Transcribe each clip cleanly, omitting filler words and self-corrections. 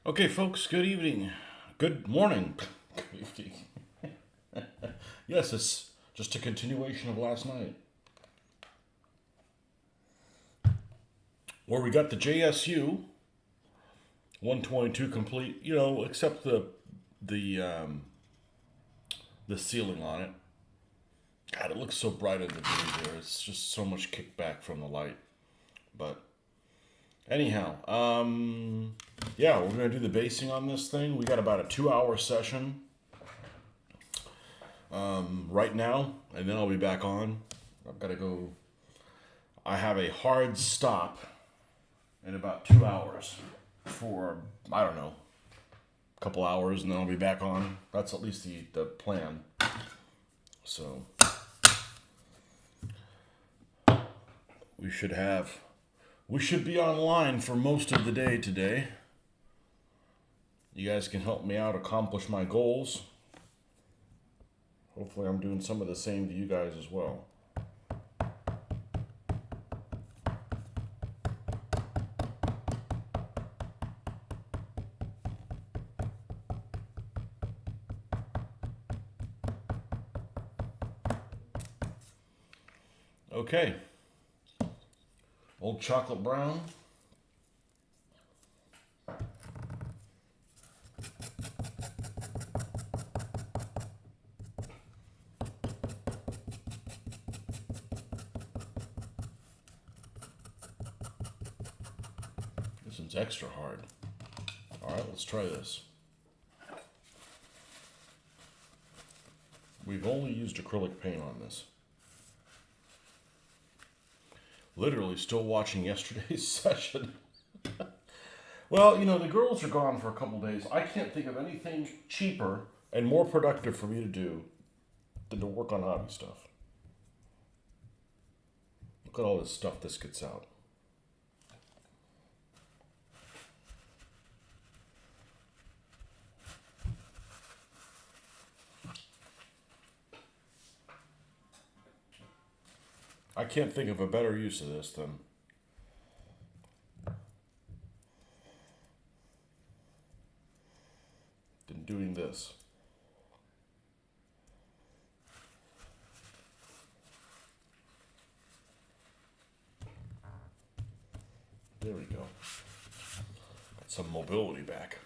Okay, folks, good evening. Good morning. Good evening. Yes, it's just a continuation of last night. Where we got the JSU 122 complete, except the um, the ceiling on it. God, it looks so bright in the view there. It's just so much kickback from the light. But anyhow, yeah, we're gonna do the basing on this thing. We got about a 2 hour session right now, and then I'll be back on. I've got to go. I have a hard stop in about 2 hours for, I don't know, a couple hours, and then I'll be back on. That's at least the plan. So we should be online for most of the day today. You guys can help me out accomplish my goals. Hopefully I'm doing some of the same to you guys as well. Okay. Old chocolate brown. This one's extra hard. All right, let's try this. We've only used acrylic paint on this. Literally still watching yesterday's session. Well, the girls are gone for a couple days. I can't think of anything cheaper and more productive for me to do than to work on hobby stuff. Look at all this stuff this gets out. I can't think of a better use of this than doing this. There we go. Got some mobility back.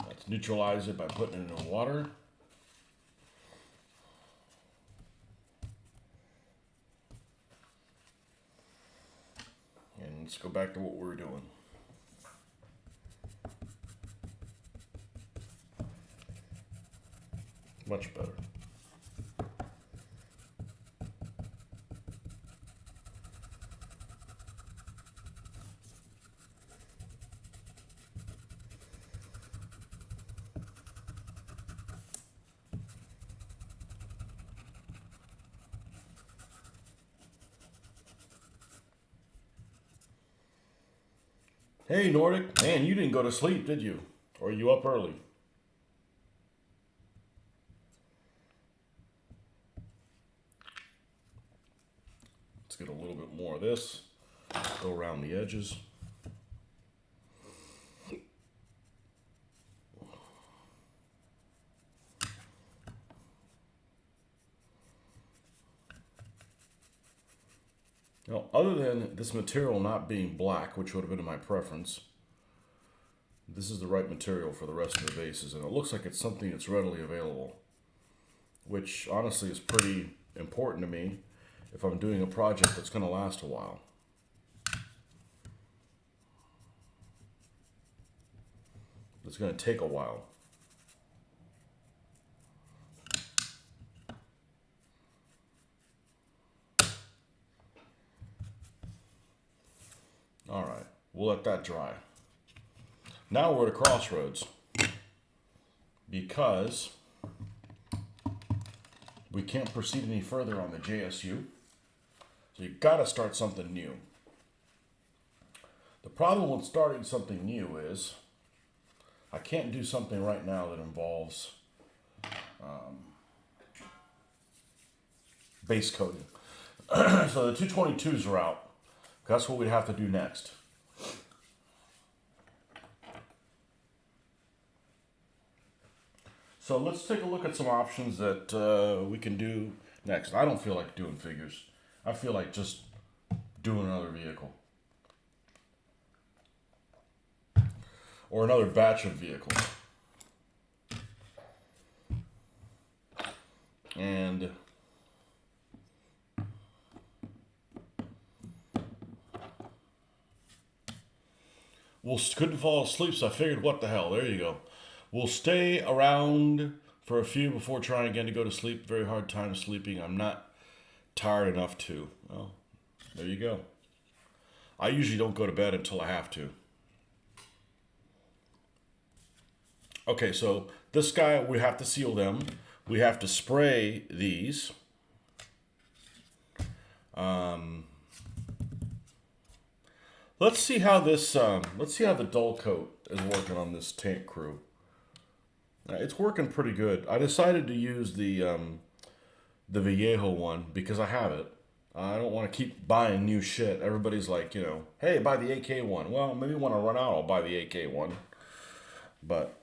Let's neutralize it by putting it in water. And let's go back to what we were doing. Much better. Hey, Nordic. Man, you didn't go to sleep, did you? Or are you up early? Let's get a little bit more of this. Go around the edges. Now, other than this material not being black, which would have been my preference, this is the right material for the rest of the vases, and it looks like it's something that's readily available, which honestly is pretty important to me if I'm doing a project that's going to last a while. It's going to take a while. All right, we'll let that dry. Now we're at a crossroads because we can't proceed any further on the JSU. So you've got to start something new. The problem with starting something new is I can't do something right now that involves base coating. So the 222s are out. That's what we'd have to do next. So let's take a look at some options that we can do next. I don't feel like doing figures. I feel like just doing another vehicle. Or another batch of vehicles. And couldn't fall asleep, so I figured, what the hell? There you go. We'll stay around for a few before trying again to go to sleep. Very hard time sleeping. I'm not tired enough to. Well, there you go. I usually don't go to bed until I have to. Okay, so this guy, we have to seal them. We have to spray these. Let's see how this. Let's see how the dull coat is working on this tank crew. It's working pretty good. I decided to use the Viejo one because I have it. I don't want to keep buying new shit. Everybody's like, you know, hey, buy the AK one. Well, maybe when I run out, I'll buy the AK one. But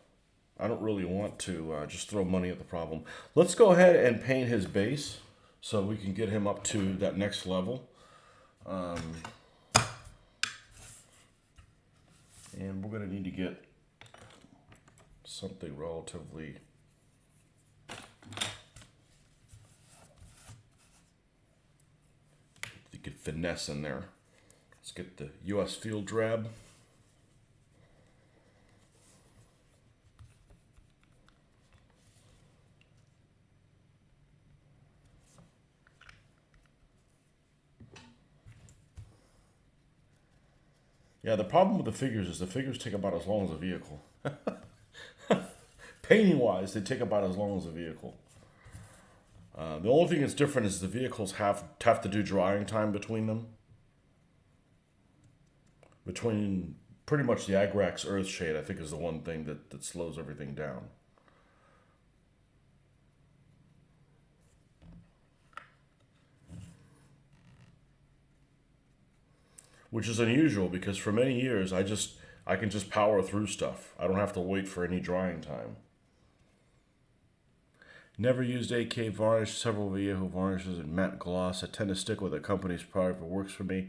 I don't really want to just throw money at the problem. Let's go ahead and paint his base so we can get him up to that next level. And we're going to need to get something relatively... You could finesse in there. Let's get the US Field Drab. Yeah, the problem with the figures is the figures take about as long as a vehicle. Painting-wise, they take about as long as a vehicle. The only thing that's different is the vehicles have to do drying time between them. Between pretty much the Agrax Earthshade, I think, is the one thing that slows everything down. Which is unusual because for many years I can just power through stuff. I don't have to wait for any drying time. Never used AK varnish, several Viejo varnishes and matte gloss. I tend to stick with a company's product that works for me.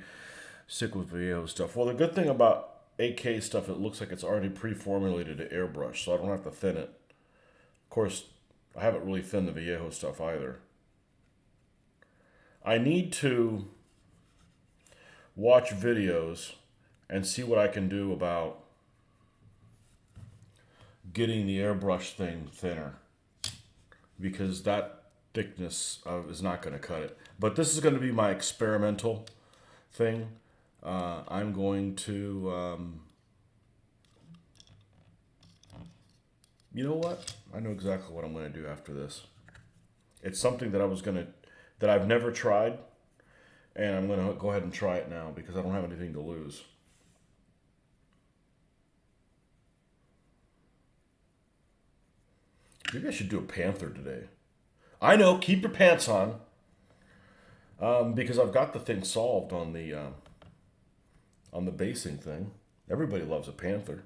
Stick with Viejo stuff. Well, the good thing about AK stuff, it looks like it's already pre-formulated to airbrush, so I don't have to thin it. Of course, I haven't really thinned the Viejo stuff either. I need to watch videos and see what I can do about getting the airbrush thing thinner, because that thickness is not going to cut it. But this is going to be my experimental thing. I'm going to, you know what? I know exactly what I'm going to do after this. It's something that that I've never tried, and I'm going to go ahead and try it now because I don't have anything to lose. Maybe I should do a panther today. I know, keep your pants on. Because I've got the thing solved on the basing thing. Everybody loves a panther.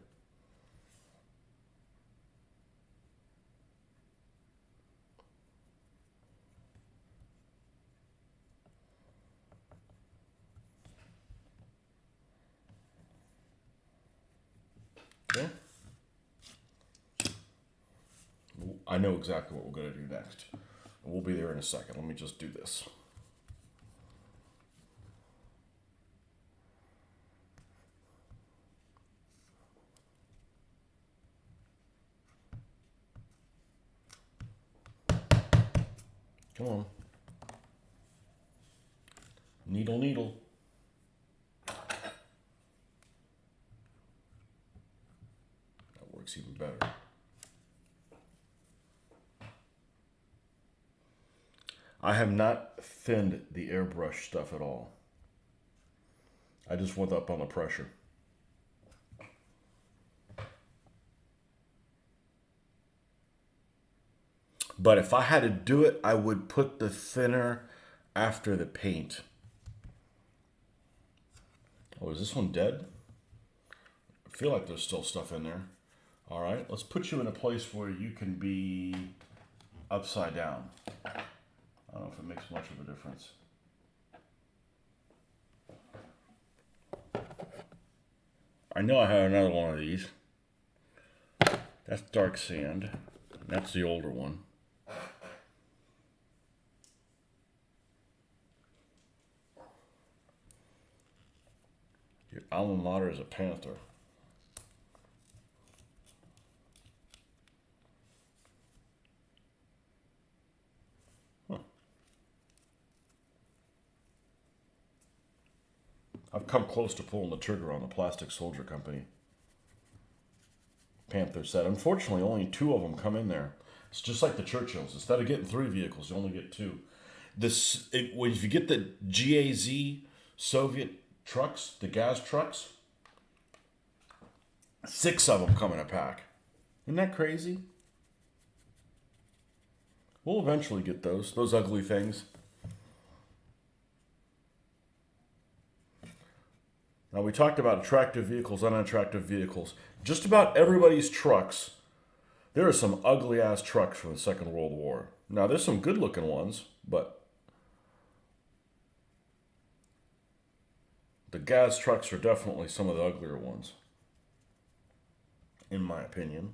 Okay. I know exactly what we're going to do next. We'll be there in a second. Let me just do this. Come on. Needle, needle. That works even better. I have not thinned the airbrush stuff at all. I just went up on the pressure. But if I had to do it, I would put the thinner after the paint. Oh, is this one dead? I feel like there's still stuff in there. All right, let's put you in a place where you can be upside down. I don't know if it makes much of a difference. I know I have another one of these. That's dark sand. That's the older one. Your alma mater is a panther. Huh. I've come close to pulling the trigger on the Plastic Soldier Company Panther set. Unfortunately, only 2 of them come in there. It's just like the Churchills. Instead of getting 3 vehicles, you only get 2. If you get the GAZ Soviet trucks, the gas trucks, 6 of them come in a pack. Isn't that crazy? We'll eventually get those ugly things. Now, we talked about attractive vehicles, unattractive vehicles. Just about everybody's trucks, there are some ugly-ass trucks from the Second World War. Now, there's some good-looking ones, but the gas trucks are definitely some of the uglier ones, in my opinion.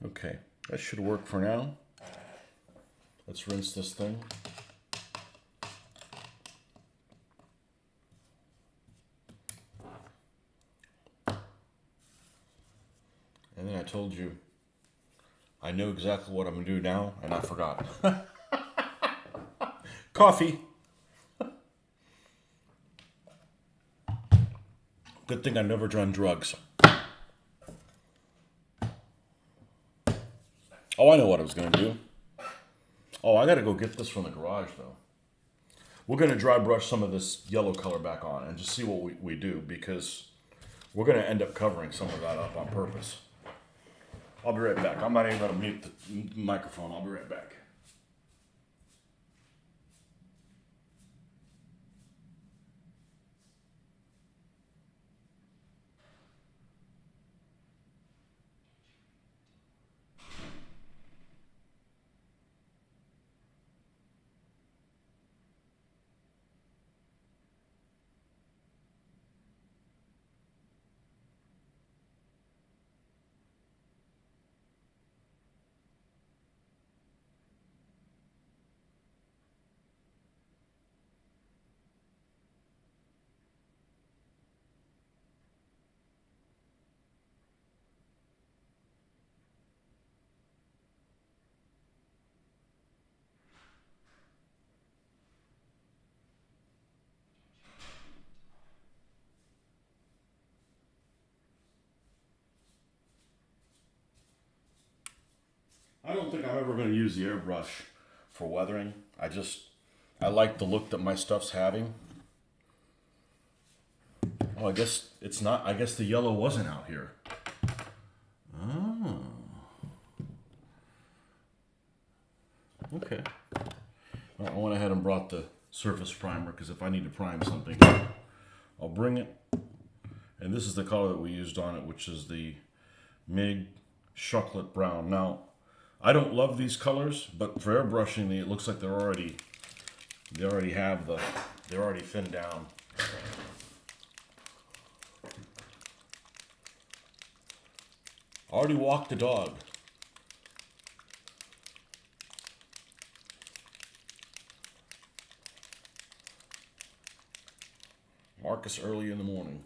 Okay, that should work for now. Let's rinse this thing. And then I told you, I know exactly what I'm going to do now, and I forgot. Coffee. Good thing I've never done drugs. Oh, I know what I was going to do. Oh, I got to go get this from the garage, though. We're going to dry brush some of this yellow color back on and just see what we do, because we're going to end up covering some of that up on purpose. I'll be right back. I'm not even going to mute the microphone. I'll be right back. I don't think I'm ever going to use the airbrush for weathering. I like the look that my stuff's having. Oh, I guess it's not. I guess the yellow wasn't out here. Oh. Okay. Well, I went ahead and brought the surface primer, because if I need to prime something, I'll bring it. And this is the color that we used on it, which is the MIG chocolate brown. Now, I don't love these colors, but for airbrushing, it looks like they're already thinned down. Already walked the dog. Marcus early in the morning.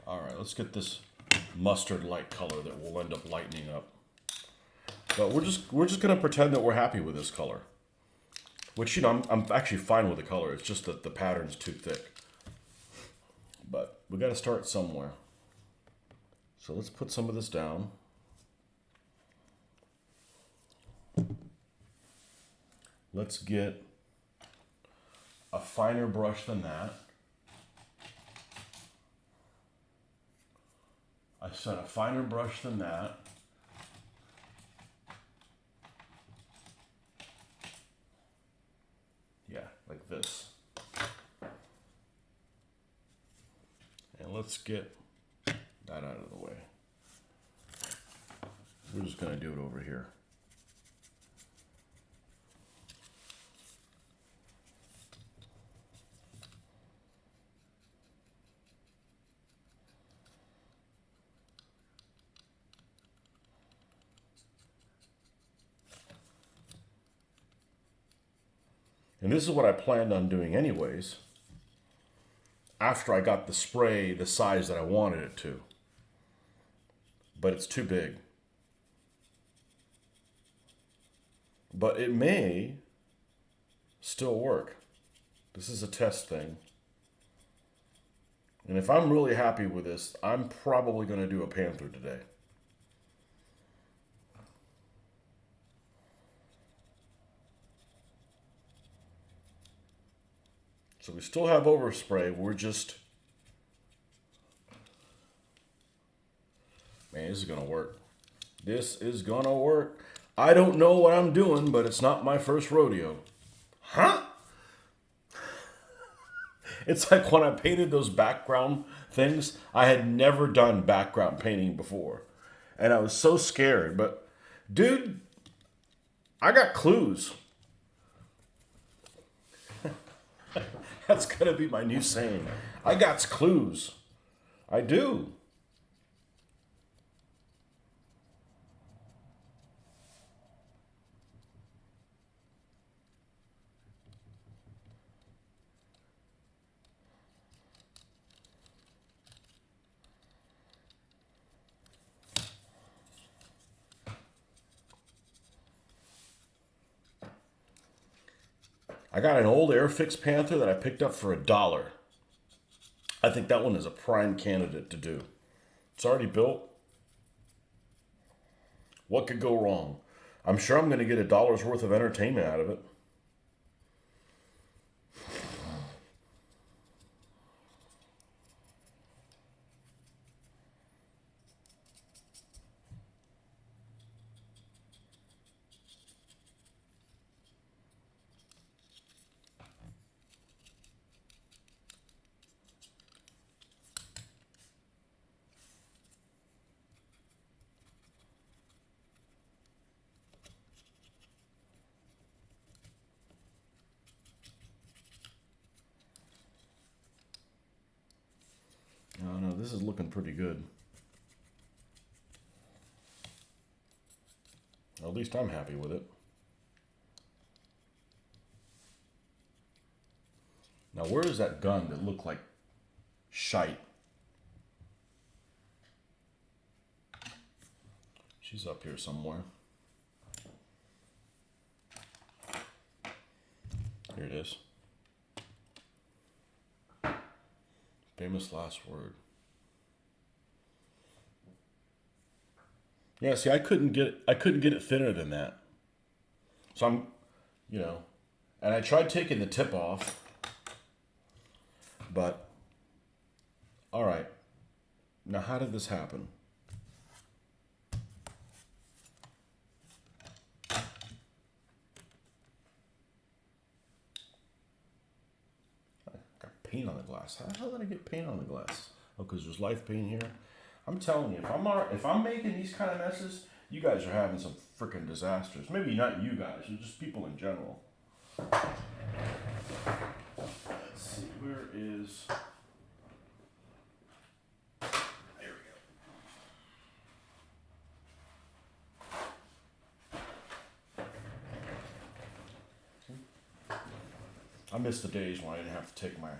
All right, let's get this mustard light color that will end up lightening up. But we're just gonna pretend that we're happy with this color. Which, you know, I'm actually fine with the color. It's just that the pattern's too thick. But we got to start somewhere. So let's put some of this down. Let's get a finer brush than that. I said a finer brush than that. Yeah, like this. And let's get that out of the way. We're just going to do it over here. And this is what I planned on doing anyways, after I got the spray the size that I wanted it to. But it's too big. But it may still work. This is a test thing. And if I'm really happy with this, I'm probably going to do a panther today. So we still have overspray. We're just... Man, this is going to work. This is going to work. I don't know what I'm doing, but it's not my first rodeo. Huh? It's like when I painted those background things. I had never done background painting before. And I was so scared. But, dude, I got clues. That's going to be my new saying. I got clues. I do. I got an old Airfix Panther that I picked up for $1. I think that one is a prime candidate to do. It's already built. What could go wrong? I'm sure I'm going to get $1 worth of entertainment out of it. Oh no, this is looking pretty good. At least I'm happy with it. Now where is that gun that looked like shite? She's up here somewhere. Here it is. Famous last word. Yeah, see, I couldn't get it thinner than that. So I'm, and I tried taking the tip off, but all right. Now, how did this happen? Paint on the glass. How the hell did I get paint on the glass? Oh, because there's life paint here. I'm telling you, if I'm making these kind of messes, you guys are having some freaking disasters. Maybe not you guys, but just people in general. Let's see, where is... There we go. I miss the days when I didn't have to take my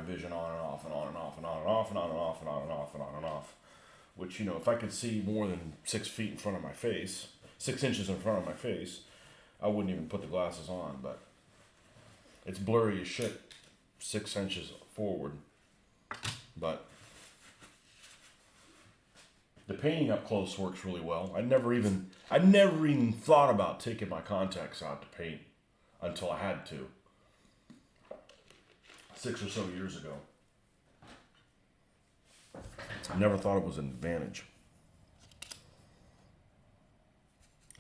vision on and off and on and off and on and off and on and off and on and off and on and off. Which, if I could see more than 6 feet in front of my face, 6 inches in front of my face, I wouldn't even put the glasses on. But it's blurry as shit 6 inches forward. But the painting up close works really well. I never even thought about taking my contacts out to paint until I had to 6 or so years ago. I never thought it was an advantage.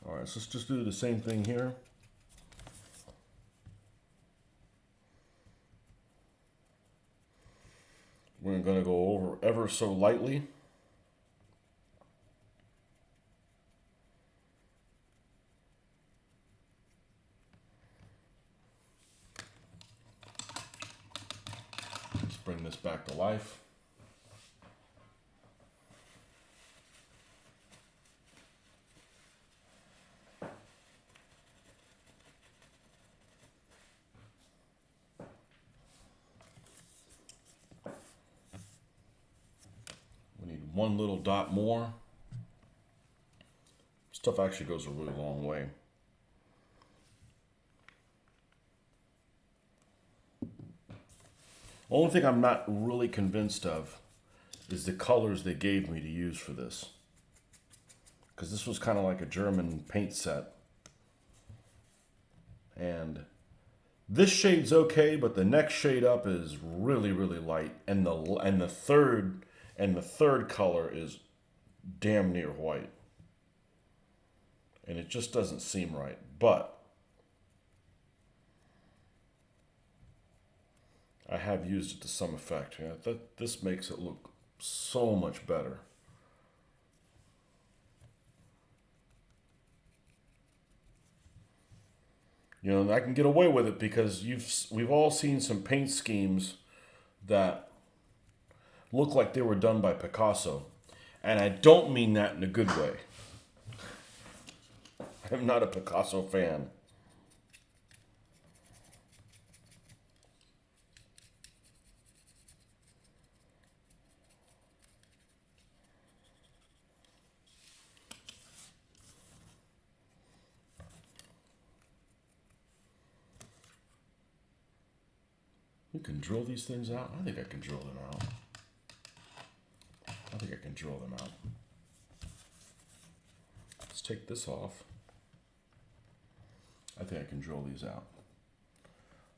All right, so let's just do the same thing here. We're going to go over ever so lightly. Let's bring this back to life. We need one little dot more. Stuff actually goes a really long way. Only thing I'm not really convinced of is the colors they gave me to use for this. Because this was kind of like a German paint set. And this shade's okay, but the next shade up is really, really light. And the third color is damn near white. And it just doesn't seem right. But I have used it to some effect. Yeah, this makes it look so much better. You know, and I can get away with it because we've all seen some paint schemes that look like they were done by Picasso. And I don't mean that in a good way. I'm not a Picasso fan. You can drill these things out? I think I can drill them out. I think I can drill them out. Let's take this off. I think I can drill these out.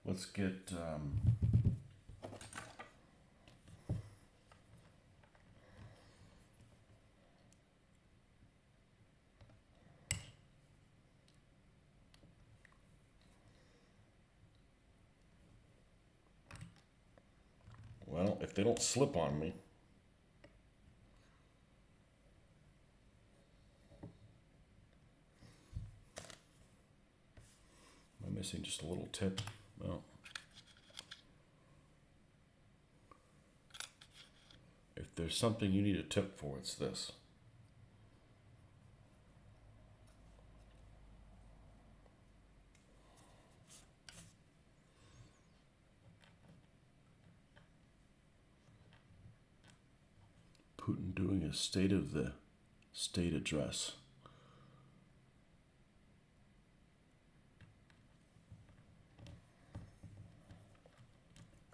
Let's get... well, if they don't slip on me... am I missing just a little tip? No. If there's something you need a tip for, it's this. Putin doing a State of the State address.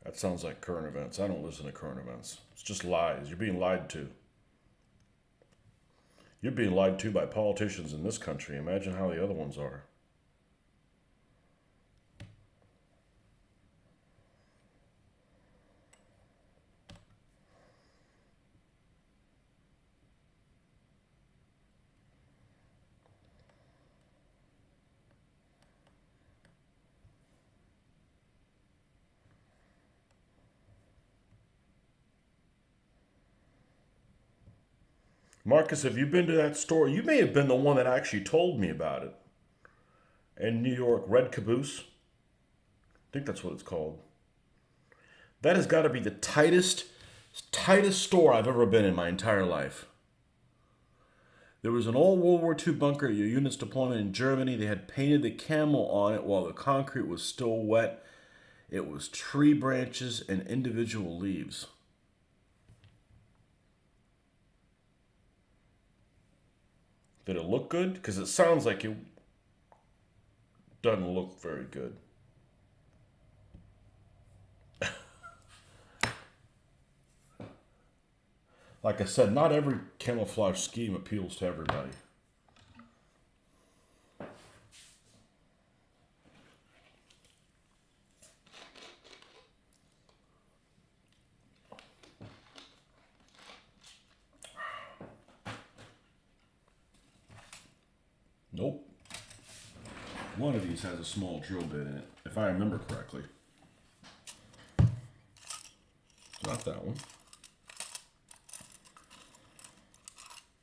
That sounds like current events. I don't listen to current events. It's just lies. You're being lied to. You're being lied to by politicians in this country. Imagine how the other ones are. Marcus, have you been to that store? You may have been the one that actually told me about it. In New York, Red Caboose. I think that's what it's called. That has got to be the tightest store I've ever been in my entire life. There was an old World War II bunker at your unit's deployment in Germany. They had painted the camel on it while the concrete was still wet. It was tree branches and individual leaves. Did it look good? Because it sounds like it doesn't look very good. Like I said, not every camouflage scheme appeals to everybody. Nope. One of these has a small drill bit in it, if I remember correctly. Not that one.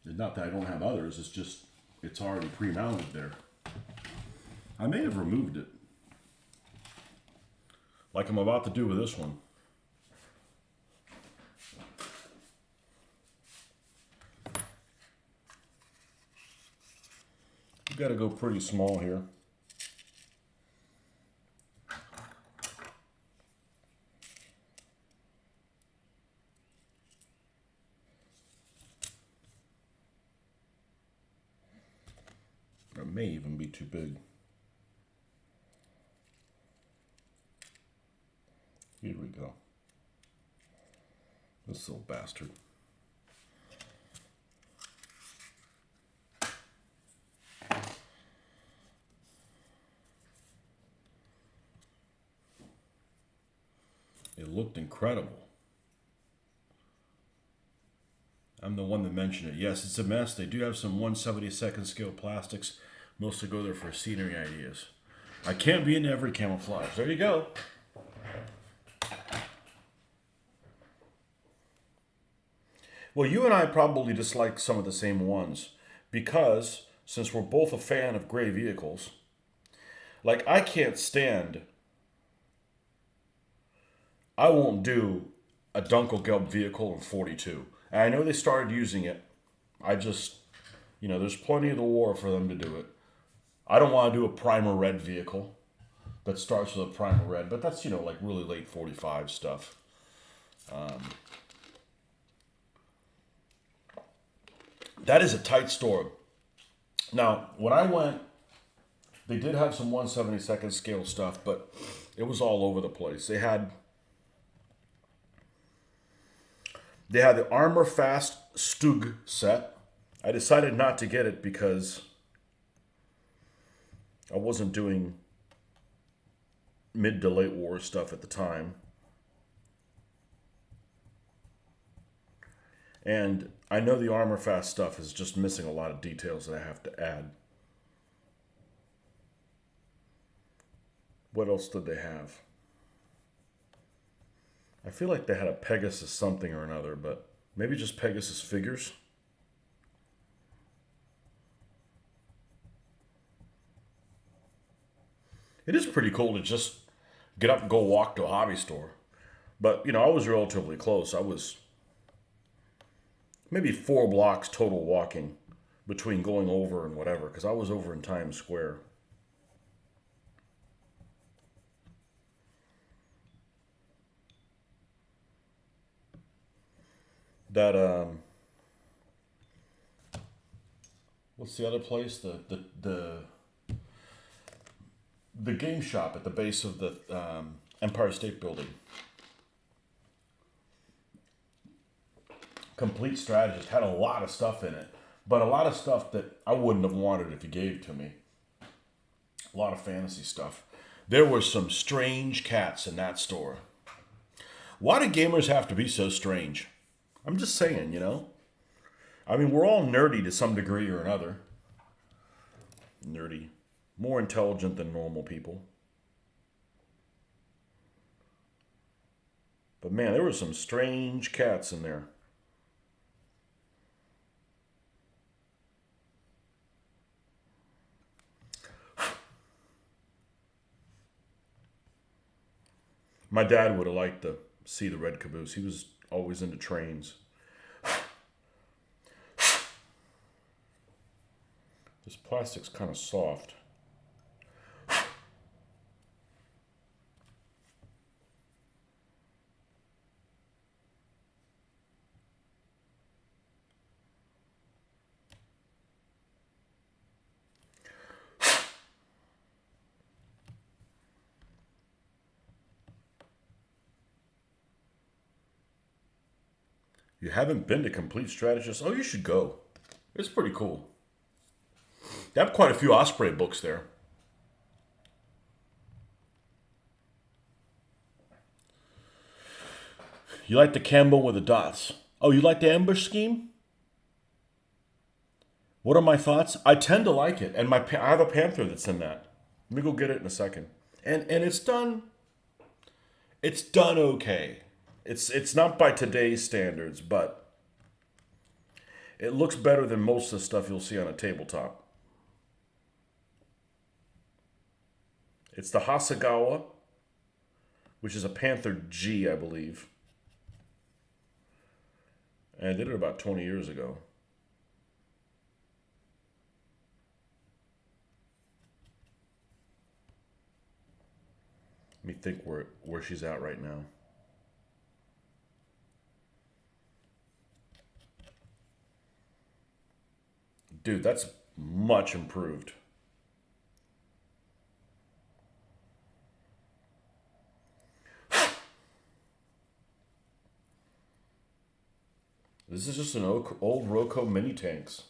Not that I don't have others, it's just, it's already pre-mounted there. I may have removed it. Like I'm about to do with this one. You gotta go pretty small here. It may even be too big. Here we go. This little bastard. It looked incredible. I'm the one that mentioned it. Yes, it's a mess. They do have some 1/72nd scale plastics. Mostly go there for scenery ideas. I can't be in every camouflage. There you go. Well, you and I probably dislike some of the same ones because since we're both a fan of gray vehicles, like I can't stand, I won't do a Dunkelgelb vehicle in 42. And I know they started using it. I just, there's plenty of the war for them to do it. I don't want to do a primer red vehicle that starts with a primer red, but that's, like really late 45 stuff. That is a tight store. Now, when I went, they did have some 1/72nd scale stuff, but it was all over the place. They had the Armor Fast Stug set. I decided not to get it because I wasn't doing mid to late war stuff at the time. And I know the Armor Fast stuff is just missing a lot of details that I have to add. What else did they have? I feel like they had a Pegasus something or another, but maybe just Pegasus figures. It is pretty cool to just get up and go walk to a hobby store. But, I was relatively close. I was maybe 4 blocks total walking between going over and whatever, because I was over in Times Square. That, what's the other place? The game shop at the base of the Empire State Building. Complete Strategist had a lot of stuff in it, but a lot of stuff that I wouldn't have wanted if you gave it to me. A lot of fantasy stuff. There were some strange cats in that store. Why do gamers have to be so strange? I'm just saying, I mean, we're all nerdy to some degree or another. Nerdy. More intelligent than normal people. But man, there were some strange cats in there. My dad would have liked to see the red caboose. He was always into trains. This plastic's kind of soft. You haven't been to Complete Strategist? Oh, you should go. It's pretty cool. They have quite a few Osprey books there. You like the Campbell with the dots. Oh, you like the ambush scheme? What are my thoughts? I tend to like it, and I have a Panther that's in that. Let me go get it in a second. And it's done. It's done okay. It's not by today's standards, but it looks better than most of the stuff you'll see on a tabletop. It's the Hasegawa, which is a Panther G, I believe. And I did it about 20 years ago. Let me think where she's at right now. Dude, that's much improved. This is just an old Roco mini tanks.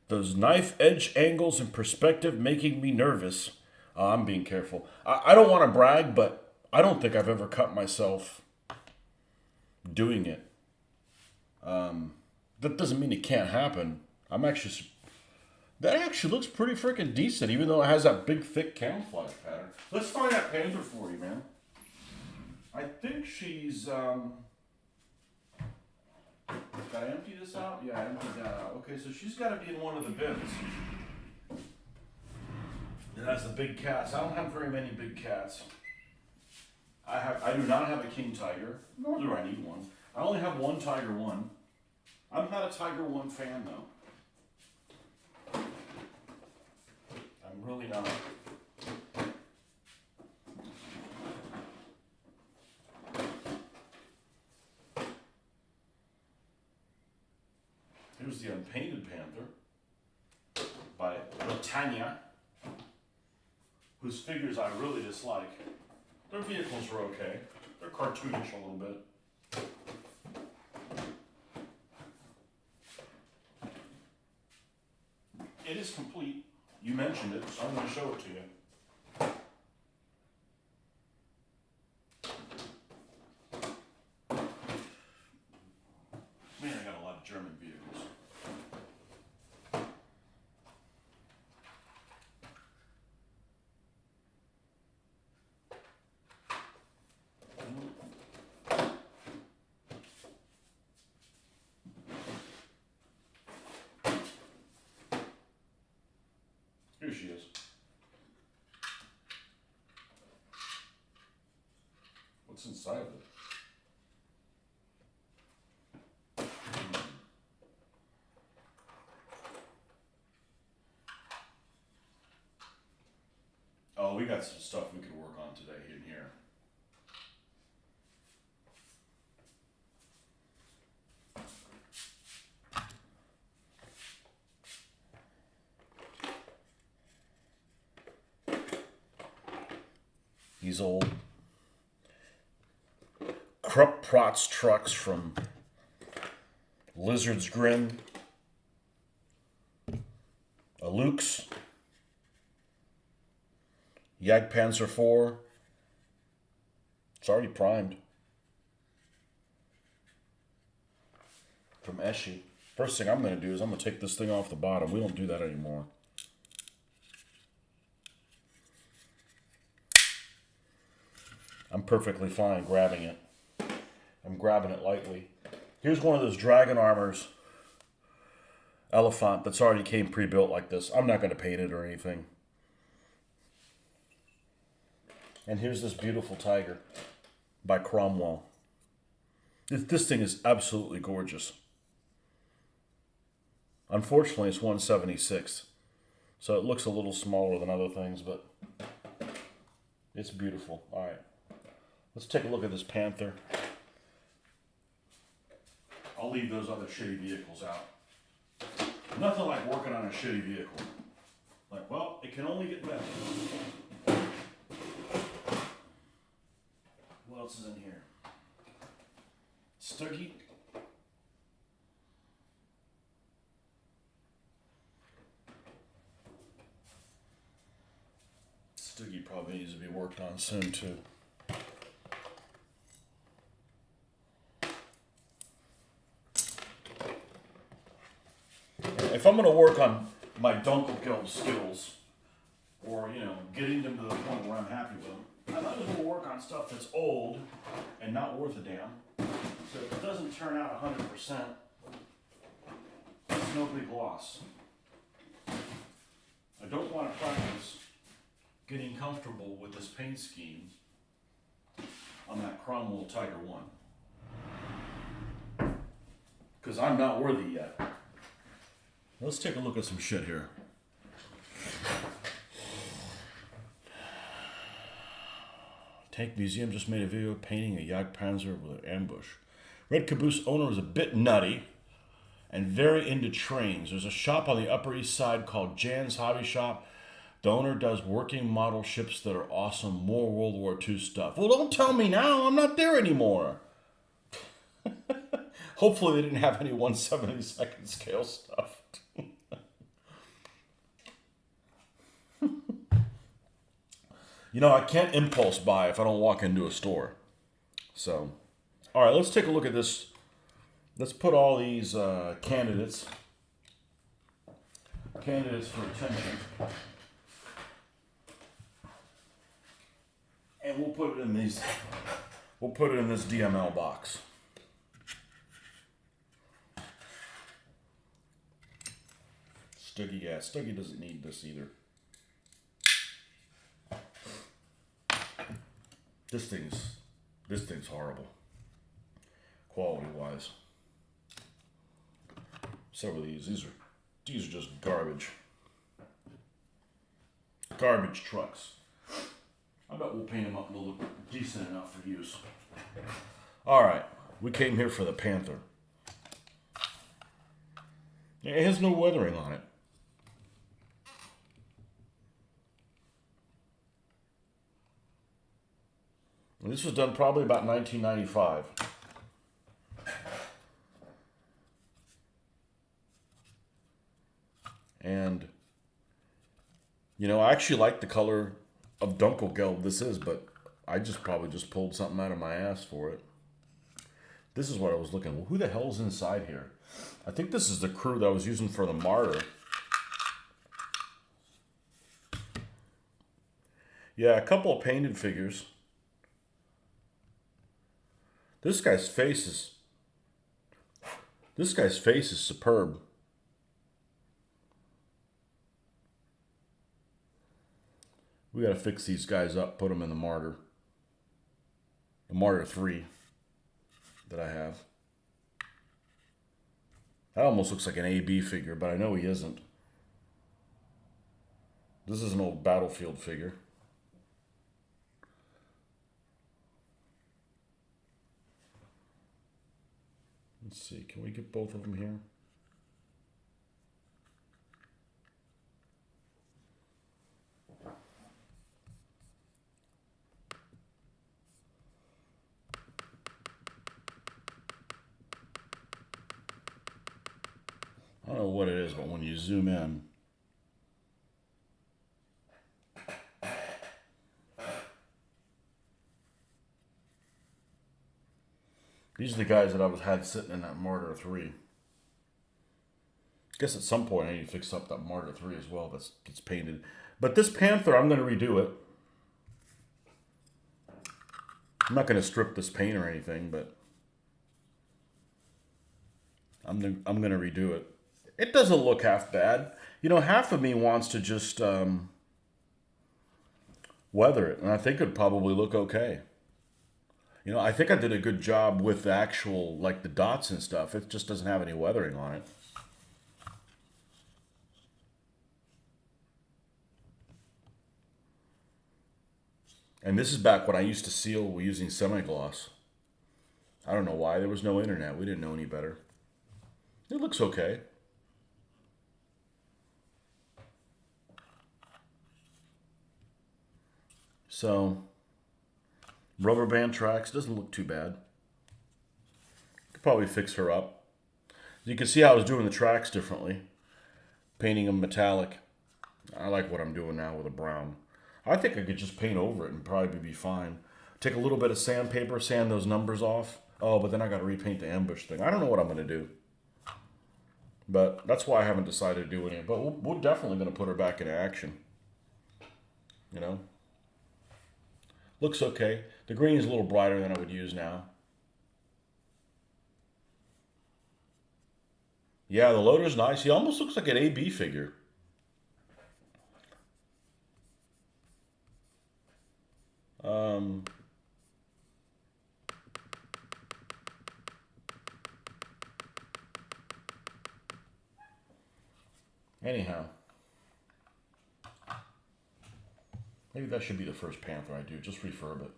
Those knife edge angles and perspective making me nervous. I'm being careful. I don't want to brag, but I don't think I've ever cut myself doing it. That doesn't mean it can't happen. That actually looks pretty freaking decent, even though it has that big, thick camouflage pattern. Let's find that Panther for you, man. I think she's, did I empty this out? Yeah, I emptied that out. Okay, so she's got to be in one of the bins. It has the big cats. I don't have very many big cats. I do not have a king tiger, nor do I need one. I only have one Tiger 1. I'm not a Tiger 1 fan, though. I'm really not. Here's the Unpainted Panther by Britannia, whose figures I really dislike. Their vehicles are okay. They're cartoonish a little bit. It is complete. You mentioned it, so I'm going to show it to you. Man, I got a lot of German vehicles. Here she is. What's inside of it? Oh, we got some stuff we could work on today in here. These old Krupp Protz trucks from Lizard's Grin, a Luke's, Jagdpanzer IV. It's already primed. From Eschi. First thing I'm going to do is I'm going to take this thing off the bottom. We don't do that anymore. I'm perfectly fine grabbing it. I'm grabbing it lightly. Here's one of those Dragon Armors Elephant that's already came pre-built like this. I'm not going to paint it or anything. And here's this beautiful Tiger by Cromwell. This thing is absolutely gorgeous. Unfortunately, it's 1/76, so it looks a little smaller than other things, but it's beautiful. All right, let's take a look at this Panther. I'll leave those other shitty vehicles out. Nothing like working on a shitty vehicle. Like, well, it can only get better. What else is in here? Stuggy. Stuggy probably needs to be worked on soon too. If I'm going to work on my Dunkelgelb skills, or, you know, getting them to the point where I'm happy with them, I might as well work on stuff that's old and not worth a damn. So if it doesn't turn out 100%, it's no big loss. I don't want to practice getting comfortable with this paint scheme on that Cromwell Tiger 1. Because I'm not worthy yet. Let's take a look at some shit here. Tank Museum just made a video painting a Jagdpanzer with an ambush. Red Caboose owner is a bit nutty and very into trains. There's a shop on the Upper East Side called Jan's Hobby Shop. The owner does working model ships that are awesome, more World War II stuff. Well, don't tell me now, I'm not there anymore. Hopefully they didn't have any 1/72 scale stuff. You know, I can't impulse buy if I don't walk into a store. So, all right, let's take a look at this. Let's put all these candidates for attention. And we'll put it in these. We'll put it in this DML box. Stuggy, yeah, Stuggy doesn't need this either. This thing's horrible, quality-wise. Several of these are just garbage. Garbage trucks. I bet we'll paint them up and they'll look decent enough for use. All right, we came here for the Panther. It has no weathering on it. And this was done probably about 1995. And, you know, I actually like the color of Dunkelgelb this is, but I probably just pulled something out of my ass for it. This is what I was looking. Well, who the hell's inside here? I think this is the crew that I was using for the Martyr. Yeah, a couple of painted figures. This guy's face is superb. We gotta fix these guys up, put them in the Martyr. The Martyr 3 that I have. That almost looks like an AB figure, but I know he isn't. This is an old Battlefield figure. Let's see, can we get both of them here? I don't know what it is, but when you zoom in, these are the guys that I had sitting in that Martyr 3. I guess at some point I need to fix up that Martyr 3 as well that's painted. But this Panther, I'm going to redo it. I'm not going to strip this paint or anything, but I'm going to redo it. It doesn't look half bad. You know, half of me wants to just weather it, and I think it'd probably look okay. You know, I think I did a good job with the actual, like the dots and stuff. It just doesn't have any weathering on it. And this is back when I used to seal using semi-gloss. I don't know why. There was no internet. We didn't know any better. It looks okay. So, rubber band tracks doesn't look too bad. Could probably fix her up. You can see how I was doing the tracks differently. Painting them metallic. I like what I'm doing now with a brown. I think I could just paint over it and probably be fine. Take a little bit of sandpaper, sand those numbers off. Oh, but then I got to repaint the ambush thing. I don't know what I'm going to do. But that's why I haven't decided to do any. But we're definitely going to put her back into action. You know? Looks okay. The green is a little brighter than I would use now. Yeah, the loader's nice. He almost looks like an AB figure. Um, anyhow. Maybe that should be the first Panther I do. Just refurb it.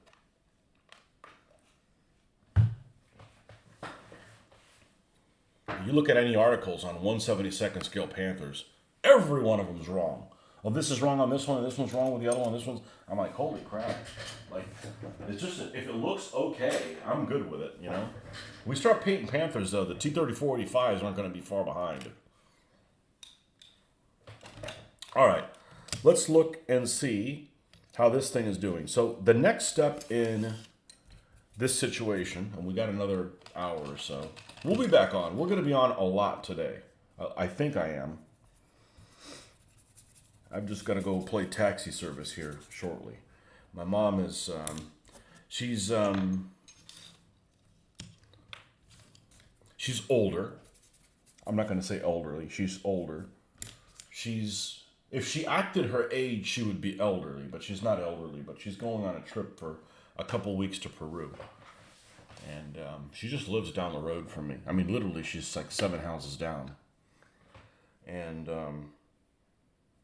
You look at any articles on 1/72nd scale Panthers, every one of them's wrong. Oh, this is wrong on this one, and this one's wrong with the other one. This one's. I'm like, holy crap! Like, it's just if it looks okay, I'm good with it. You know. We start painting Panthers though. The T-34-85s aren't going to be far behind. All right, let's look and see how this thing is doing. So the next step in this situation, and we got another hour or so. We'll be back on. We're going to be on a lot today. I think I am. I'm just going to go play taxi service here shortly. My mom is, she's older. I'm not going to say elderly. She's older. If she acted her age, she would be elderly, but she's not elderly. But she's going on a trip for a couple weeks to Peru. And she just lives down the road from me. I mean, literally, she's like 7 houses down. And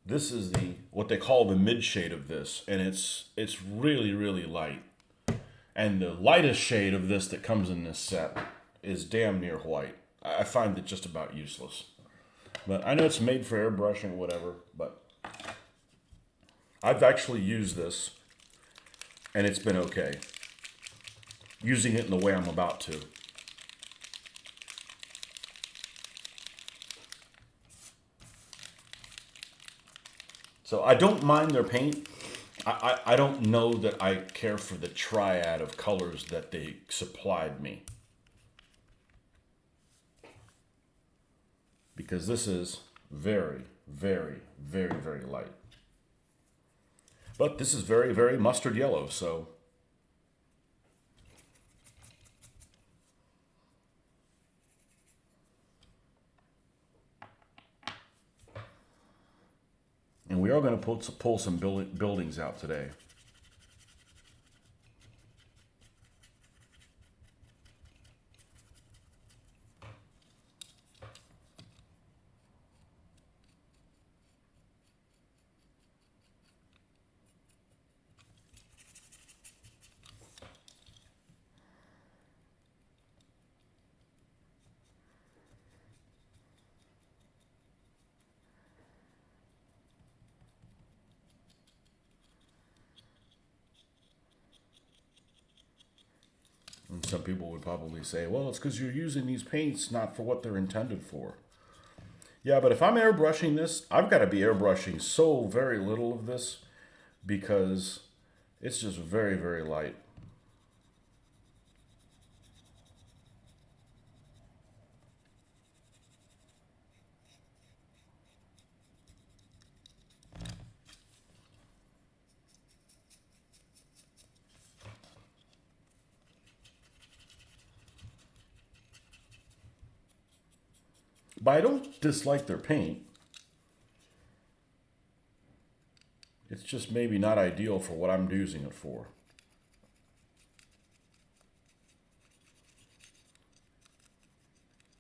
this is what they call the mid shade of this, and it's really, really light. And the lightest shade of this that comes in this set is damn near white. I find it just about useless. But I know it's made for airbrushing or whatever, but I've actually used this, and it's been okay. Using it in the way I'm about to. So I don't mind their paint. I don't know that I care for the triad of colors that they supplied me. Because this is very, very, very, very light. But this is very, very mustard yellow, so... And we are going to pull some buildings out today. And some people would probably say, well, it's because you're using these paints not for what they're intended for. Yeah, but if I'm airbrushing this, I've got to be airbrushing so very little of this because it's just very, very light. But I don't dislike their paint. It's just maybe not ideal for what I'm using it for.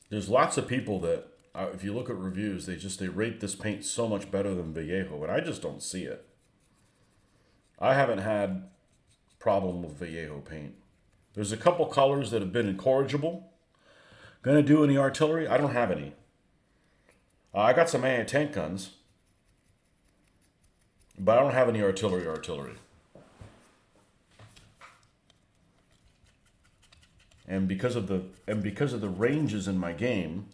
There's lots of people that, if you look at reviews, they rate this paint so much better than Vallejo, and I just don't see it. I haven't had problem with Vallejo paint. There's a couple colors that have been incorrigible. Gonna do any artillery? I don't have any. I got some anti-tank guns, but I don't have any artillery. And because of the ranges in my game,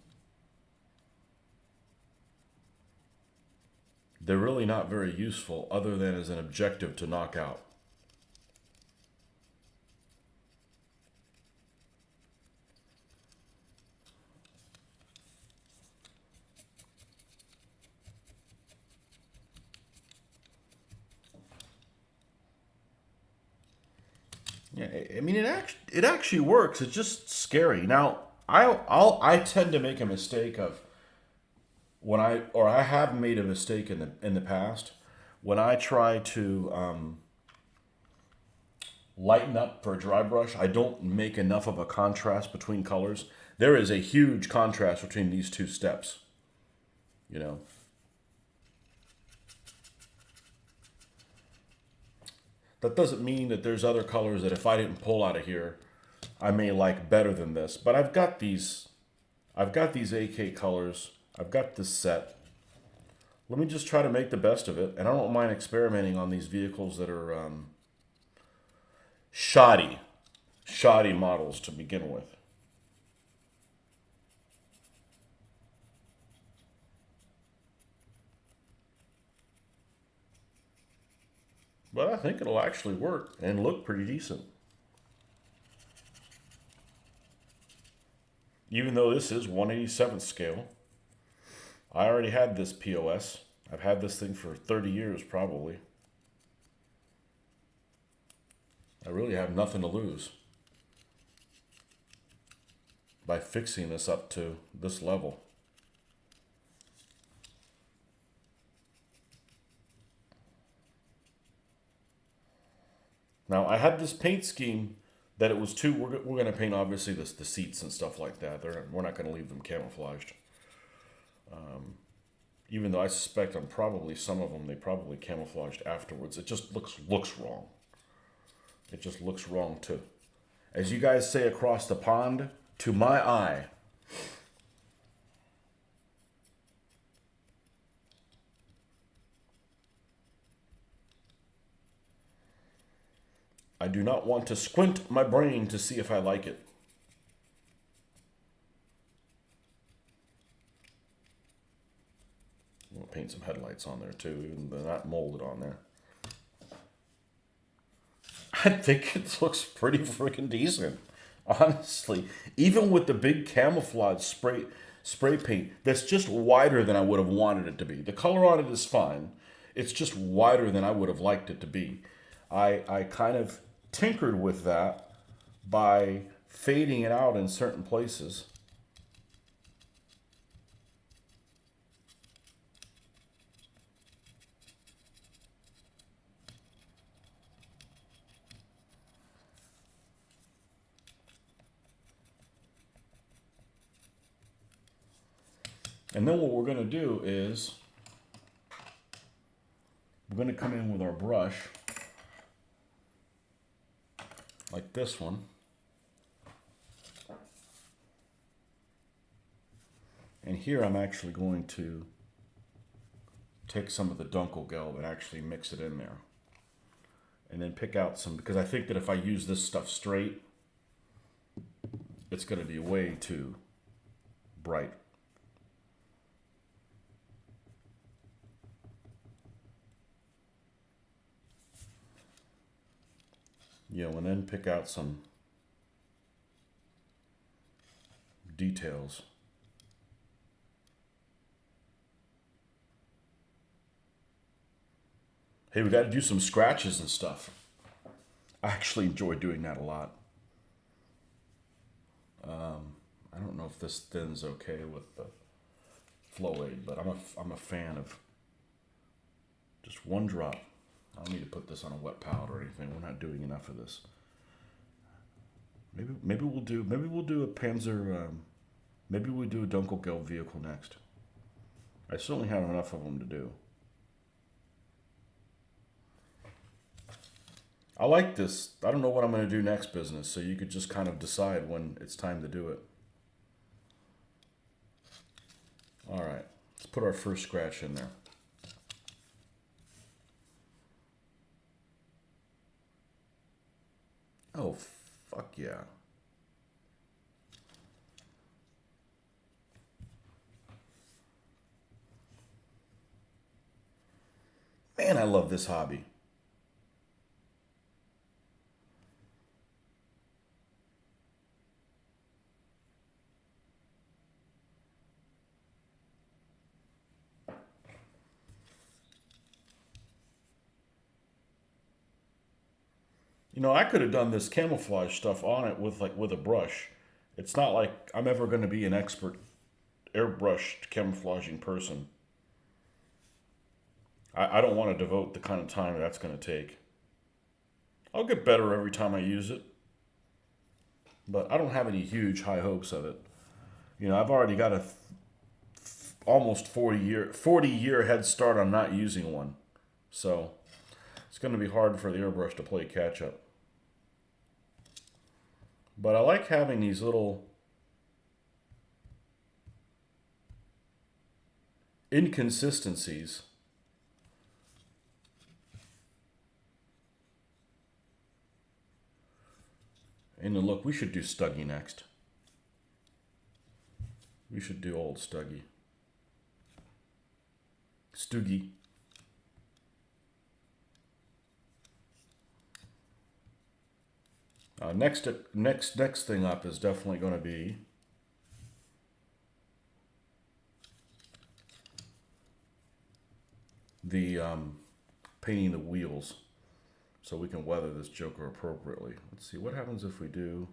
they're really not very useful other than as an objective to knock out. Yeah, I mean it actually works. It's just scary. Now, I tend to make a mistake of I have made a mistake in the past when I try to lighten up for a dry brush. I don't make enough of a contrast between colors. There is a huge contrast between these two steps. You know, that doesn't mean that there's other colors that if I didn't pull out of here, I may like better than this. But I've got these AK colors. I've got this set. Let me just try to make the best of it. And I don't mind experimenting on these vehicles that are shoddy models to begin with. But I think it'll actually work and look pretty decent. Even though this is 1/87th scale, I already had this POS. I've had this thing for 30 years probably. I really have nothing to lose by fixing this up to this level. Now, I had this paint scheme that it was too. We're going to paint obviously the seats and stuff like that. We're not going to leave them camouflaged. Even though I suspect on probably some of them they probably camouflaged afterwards. It just looks wrong. It just looks wrong too. As you guys say across the pond, to my eye. I do not want to squint my brain to see if I like it. We'll paint some headlights on there too, even though they're not molded on there. I think it looks pretty freaking decent, honestly. Even with the big camouflage spray paint, that's just wider than I would have wanted it to be. The color on it is fine. It's just wider than I would have liked it to be. I kind of tinkered with that by fading it out in certain places. And then what we're going to do is we're going to come in with our brush like this one. And here I'm actually going to take some of the Dunkelgelb and actually mix it in there. And then pick out some, because I think that if I use this stuff straight, it's going to be way too bright. You know, and then pick out some details. Hey, we got to do some scratches and stuff. I actually enjoy doing that a lot. I don't know if this thin's okay with the flow aid, but I'm a fan of just one drop. I don't need to put this on a wet palette or anything. We're not doing enough of this. Maybe we'll do a Panzer. Maybe we'll do a Dunkelgelb vehicle next. I certainly have enough of them to do. I like this. I don't know what I'm going to do next, business. So you could just kind of decide when it's time to do it. All right, let's put our first scratch in there. Oh, fuck yeah. Man, I love this hobby. You know, I could have done this camouflage stuff on it with a brush. It's not like I'm ever going to be an expert airbrushed camouflaging person. I don't want to devote the kind of time that's going to take. I'll get better every time I use it, but I don't have any huge high hopes of it. You know, I've already got a almost 40 year head start on not using one. So, it's going to be hard for the airbrush to play catch up. But I like having these little inconsistencies. And look, we should do Stuggy next. We should do old Stuggy. Stoogie. Next thing up is definitely going to be the painting the wheels, so we can weather this Joker appropriately. Let's see what happens if we do.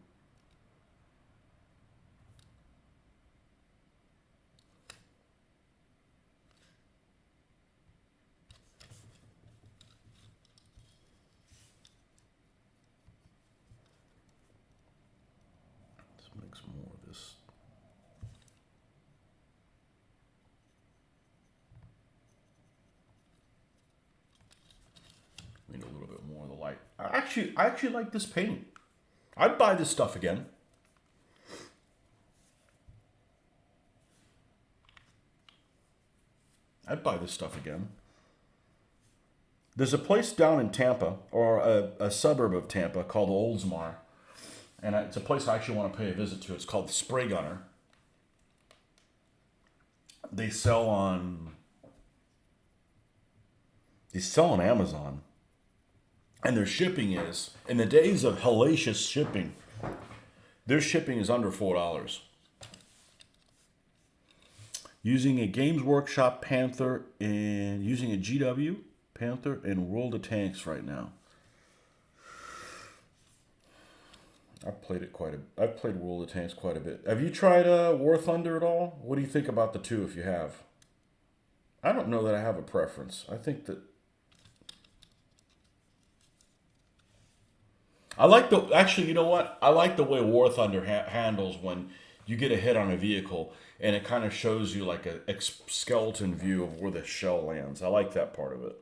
Let's mix more of this. We need a little bit more of the light. I actually like this paint. I'd buy this stuff again. I'd buy this stuff again. There's a place down in Tampa, or a suburb of Tampa, called Oldsmar. And it's a place I actually want to pay a visit to. It's called the Spray Gunner. They sell on Amazon. And their shipping is, in the days of hellacious shipping, their shipping is under $4. Using a Games Workshop Panther and using a GW Panther and World of Tanks right now. I've played World of Tanks quite a bit. Have you tried War Thunder at all? What do you think about the two if you have? I don't know that I have a preference. I think that actually, you know what? I like the way War Thunder handles when you get a hit on a vehicle and it kind of shows you like a skeleton view of where the shell lands. I like that part of it.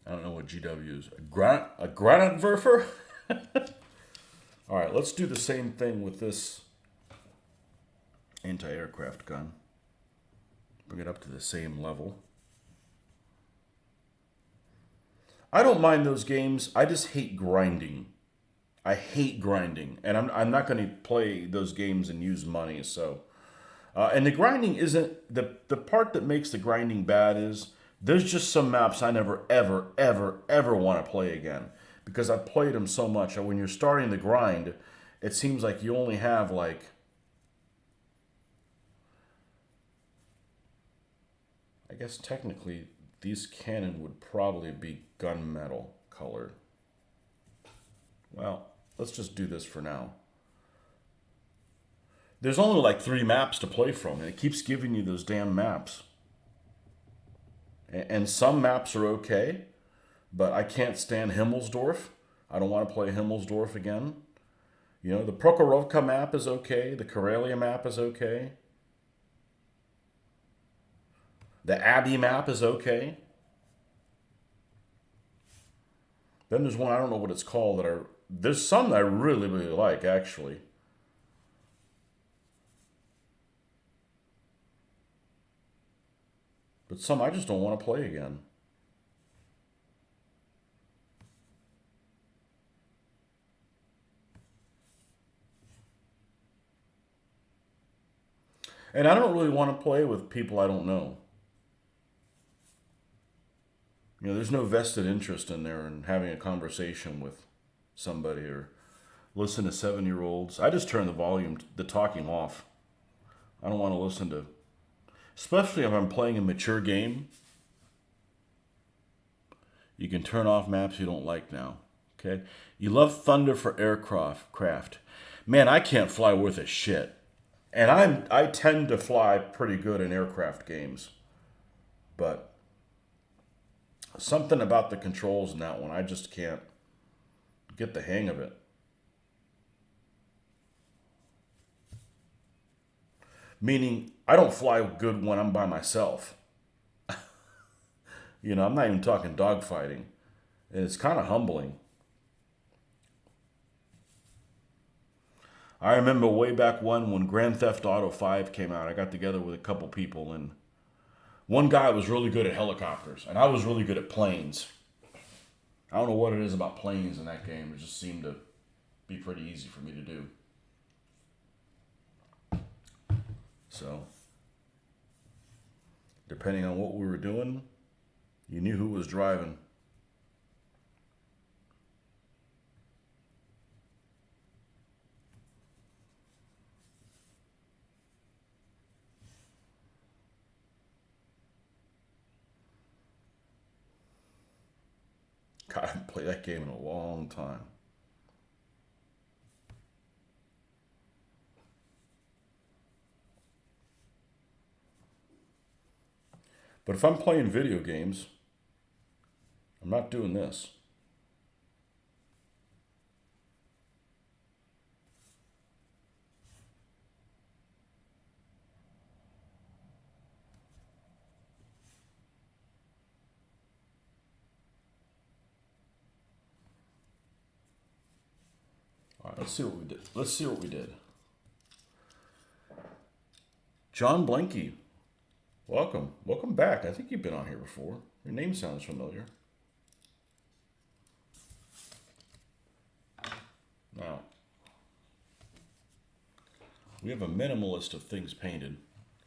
I don't know what GW is. A Granatwerfer? All right, let's do the same thing with this anti-aircraft gun. Bring it up to the same level. I don't mind those games. I just hate grinding. I hate grinding, and I'm not going to play those games and use money. So, and the grinding isn't the part that makes the grinding bad is there's just some maps I never ever want to play again because I've played them so much. And when you're starting the grind, it seems like you only have like I guess technically these cannon would probably be gunmetal colored. Well, let's just do this for now. There's only like 3 maps to play from, and it keeps giving you those damn maps. And some maps are okay, but I can't stand Himmelsdorf. I don't want to play Himmelsdorf again. You know, the Prokhorovka map is okay. The Karelia map is okay. The Abbey map is okay. Then there's one, I don't know what it's called, there's some that I really, really like, actually. But some I just don't want to play again. And I don't really want to play with people I don't know. You know, there's no vested interest in there in having a conversation with somebody or listen to 7-year-olds. I just turn the volume, the talking off. I don't want to listen to, especially if I'm playing a mature game. You can turn off maps you don't like now. Okay? You love Thunder for aircraft. Man, I can't fly worth a shit. And I tend to fly pretty good in aircraft games. But something about the controls in that one, I just can't get the hang of it. Meaning, I don't fly good when I'm by myself. You know, I'm not even talking dogfighting. And it's kind of humbling. I remember way back when Grand Theft Auto 5 came out, I got together with a couple people, and one guy was really good at helicopters, and I was really good at planes. I don't know what it is about planes in that game. It just seemed to be pretty easy for me to do. So, depending on what we were doing, you knew who was driving. God, I haven't played that game in a long time. But if I'm playing video games, I'm not doing this. All right, let's see what we did. Let's see what we did. John Blanky, welcome. Welcome back. I think you've been on here before. Your name sounds familiar. Now, we have a minimalist of things painted.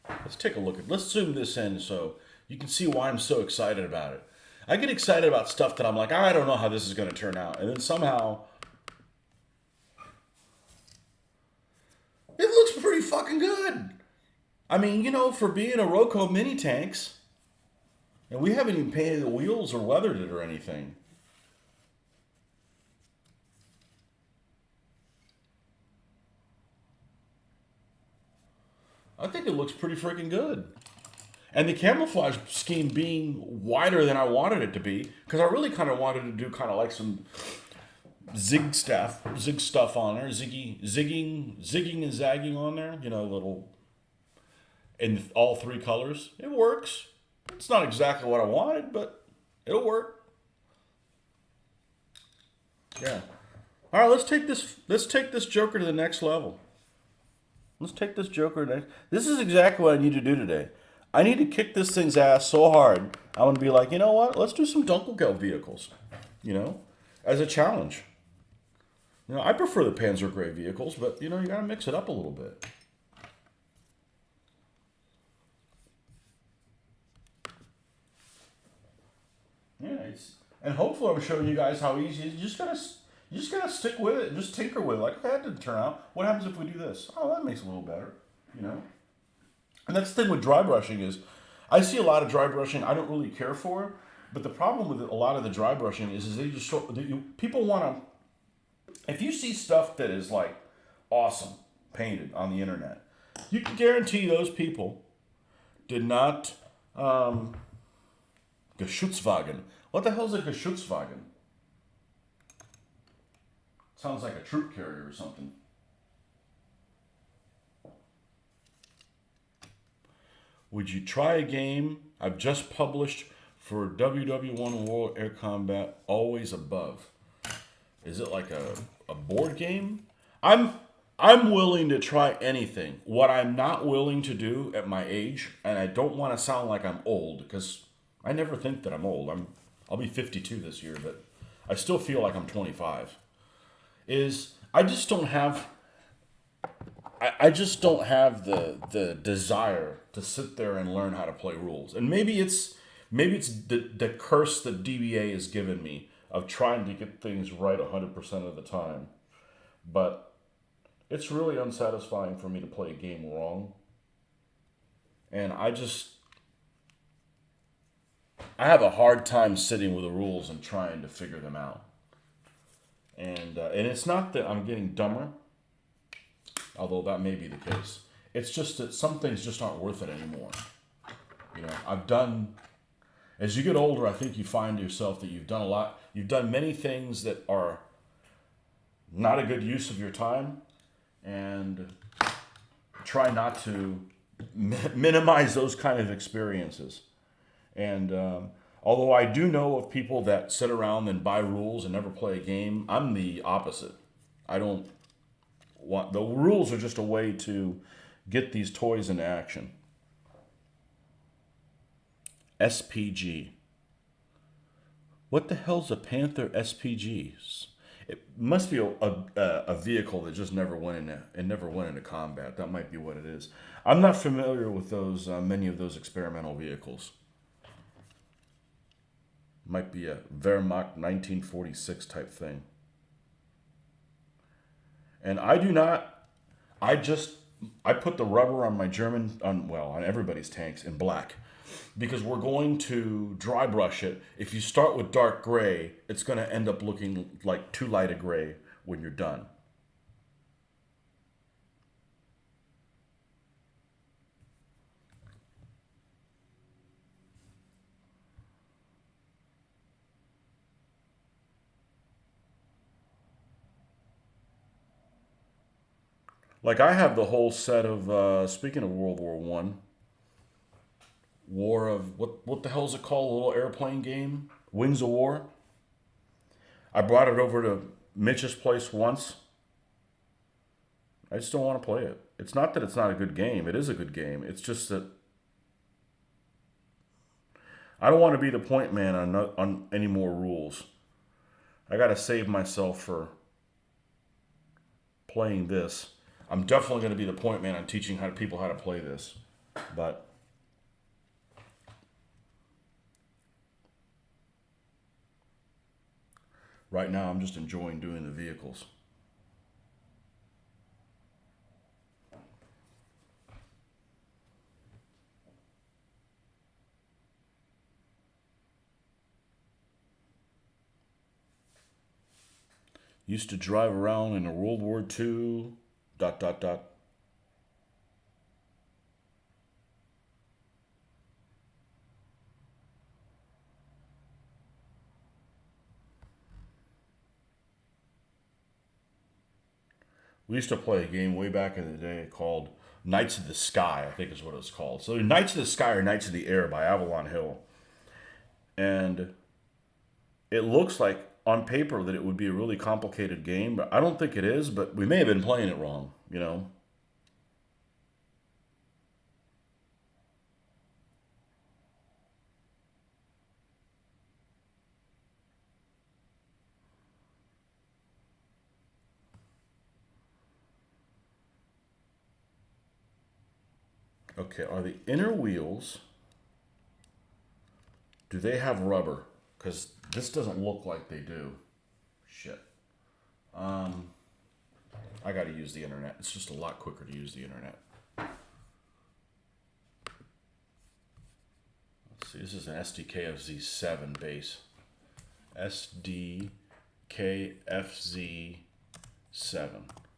Let's take a look at, let's zoom this in so you can see why I'm so excited about it. I get excited about stuff that I'm like, I don't know how this is going to turn out. And then somehow, it looks pretty fucking good. I mean, you know, for being a Roco mini tanks, and we haven't even painted the wheels or weathered it or anything. I think it looks pretty freaking good. And the camouflage scheme being wider than I wanted it to be, because I really kind of wanted to do kind of like some zig stuff on there, zigging and zagging on there, you know, little in all three colors. It works. It's not exactly what I wanted, but it'll work. Yeah. All right, let's take this Joker to the next level. Let's take this Joker next. This is exactly what I need to do today. I need to kick this thing's ass so hard. I'm going to be like, you know what? Let's do some Dunkelgelb vehicles, you know, as a challenge. You know, I prefer the Panzer Gray vehicles, but, you know, you got to mix it up a little bit. Yeah, and hopefully I'm showing you guys how easy it is. You just gotta stick with it and just tinker with it. Like, okay, that didn't turn out. What happens if we do this? Oh, that makes it a little better, you know? And that's the thing with dry brushing is, I see a lot of dry brushing I don't really care for, but the problem with a lot of the dry brushing is they just people want to, if you see stuff that is like awesome painted on the internet, you can guarantee those people did not, Geschutzwagen. What the hell is a Geschutzwagen? Sounds like a troop carrier or something. Would you try a game I've just published For WW1 World Air Combat, always above. Is it like a board game? I'm I'm willing to try anything. What I'm not willing to do at my age, and I don't want to sound like I'm old, because I never think that I'm old. I'll be 52 this year, but I still feel like I'm 25. Is I just don't have I just don't have the desire to sit there and learn how to play rules. And maybe it's the curse that DBA has given me of trying to get things right 100% of the time. But it's really unsatisfying for me to play a game wrong. And I have a hard time sitting with the rules and trying to figure them out. And it's not that I'm getting dumber, although that may be the case. It's just that some things just aren't worth it anymore. I've done, as you get older, I think you find yourself that you've done a lot. You've done many things that are not a good use of your time, and try not to minimize those kind of experiences. And although I do know of people that sit around and buy rules and never play a game, I'm the opposite. I don't want the rules are just a way to get these toys into action. SPG. What the hell's a Panther SPG? It must be a vehicle that just never went into combat. That might be what it is. I'm not familiar with those many of those experimental vehicles. Might be a Wehrmacht 1946 type thing. And I do not. I put the rubber on my on everybody's tanks in black, because we're going to dry brush it. If you start with dark gray, it's going to end up looking like too light a gray when you're done. Like I have the whole set of speaking of World War One, War of what the hell is it called? A little airplane game, Wings of War. I brought it over to Mitch's place once. I just don't want to play it. It's not that it's not a good game. It is a good game. It's just that I don't want to be the point man on any more rules. I got to save myself for playing this. I'm definitely going to be the point man on teaching people how to play this. But right now, I'm just enjoying doing the vehicles. Used to drive around in a World War II. ... We used to play a game way back in the day called Knights of the Sky, I think is what it was called. So Knights of the Sky or Knights of the Air by Avalon Hill. And it looks like on paper that it would be a really complicated game, but I don't think it is, but we may have been playing it wrong. Okay, are the inner wheels, do they have rubber? Because this doesn't look like they do. Shit. I got to use the internet. It's just a lot quicker to use the internet. Let's see, this is an SDKFZ7 base. SDKFZ7.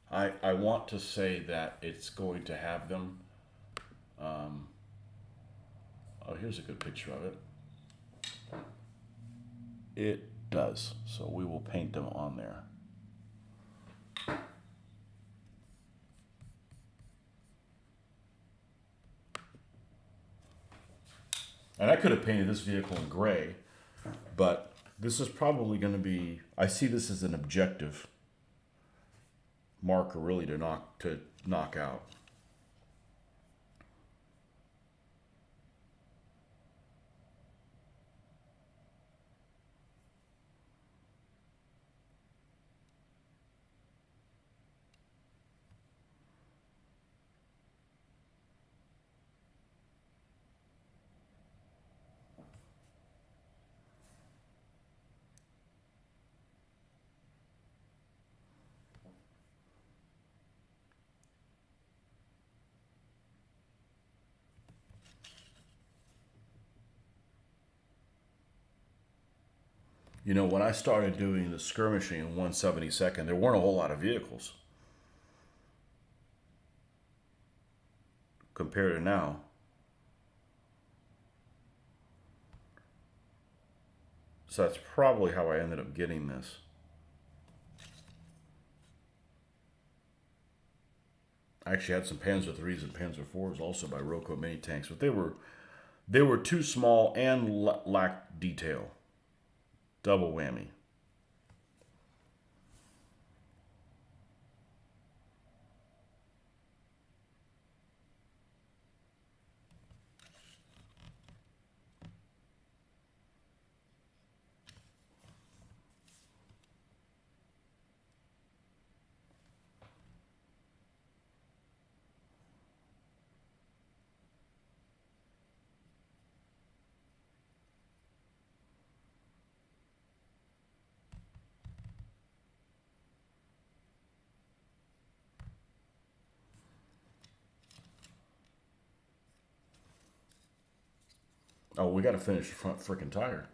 I want to say that it's going to have them. Oh, here's a good picture of it. It does. So we will paint them on there. And I could have painted this vehicle in gray, but this is probably going to be, I see this as an objective marker really to knock out. You know, when I started doing the skirmishing in 172nd, there weren't a whole lot of vehicles compared to now. So that's probably how I ended up getting this. I actually had some Panzer IIIs and Panzer IVs also by Roco mini tanks, but they were too small and lacked detail. Double whammy. Oh, we got to finish the front freaking tire.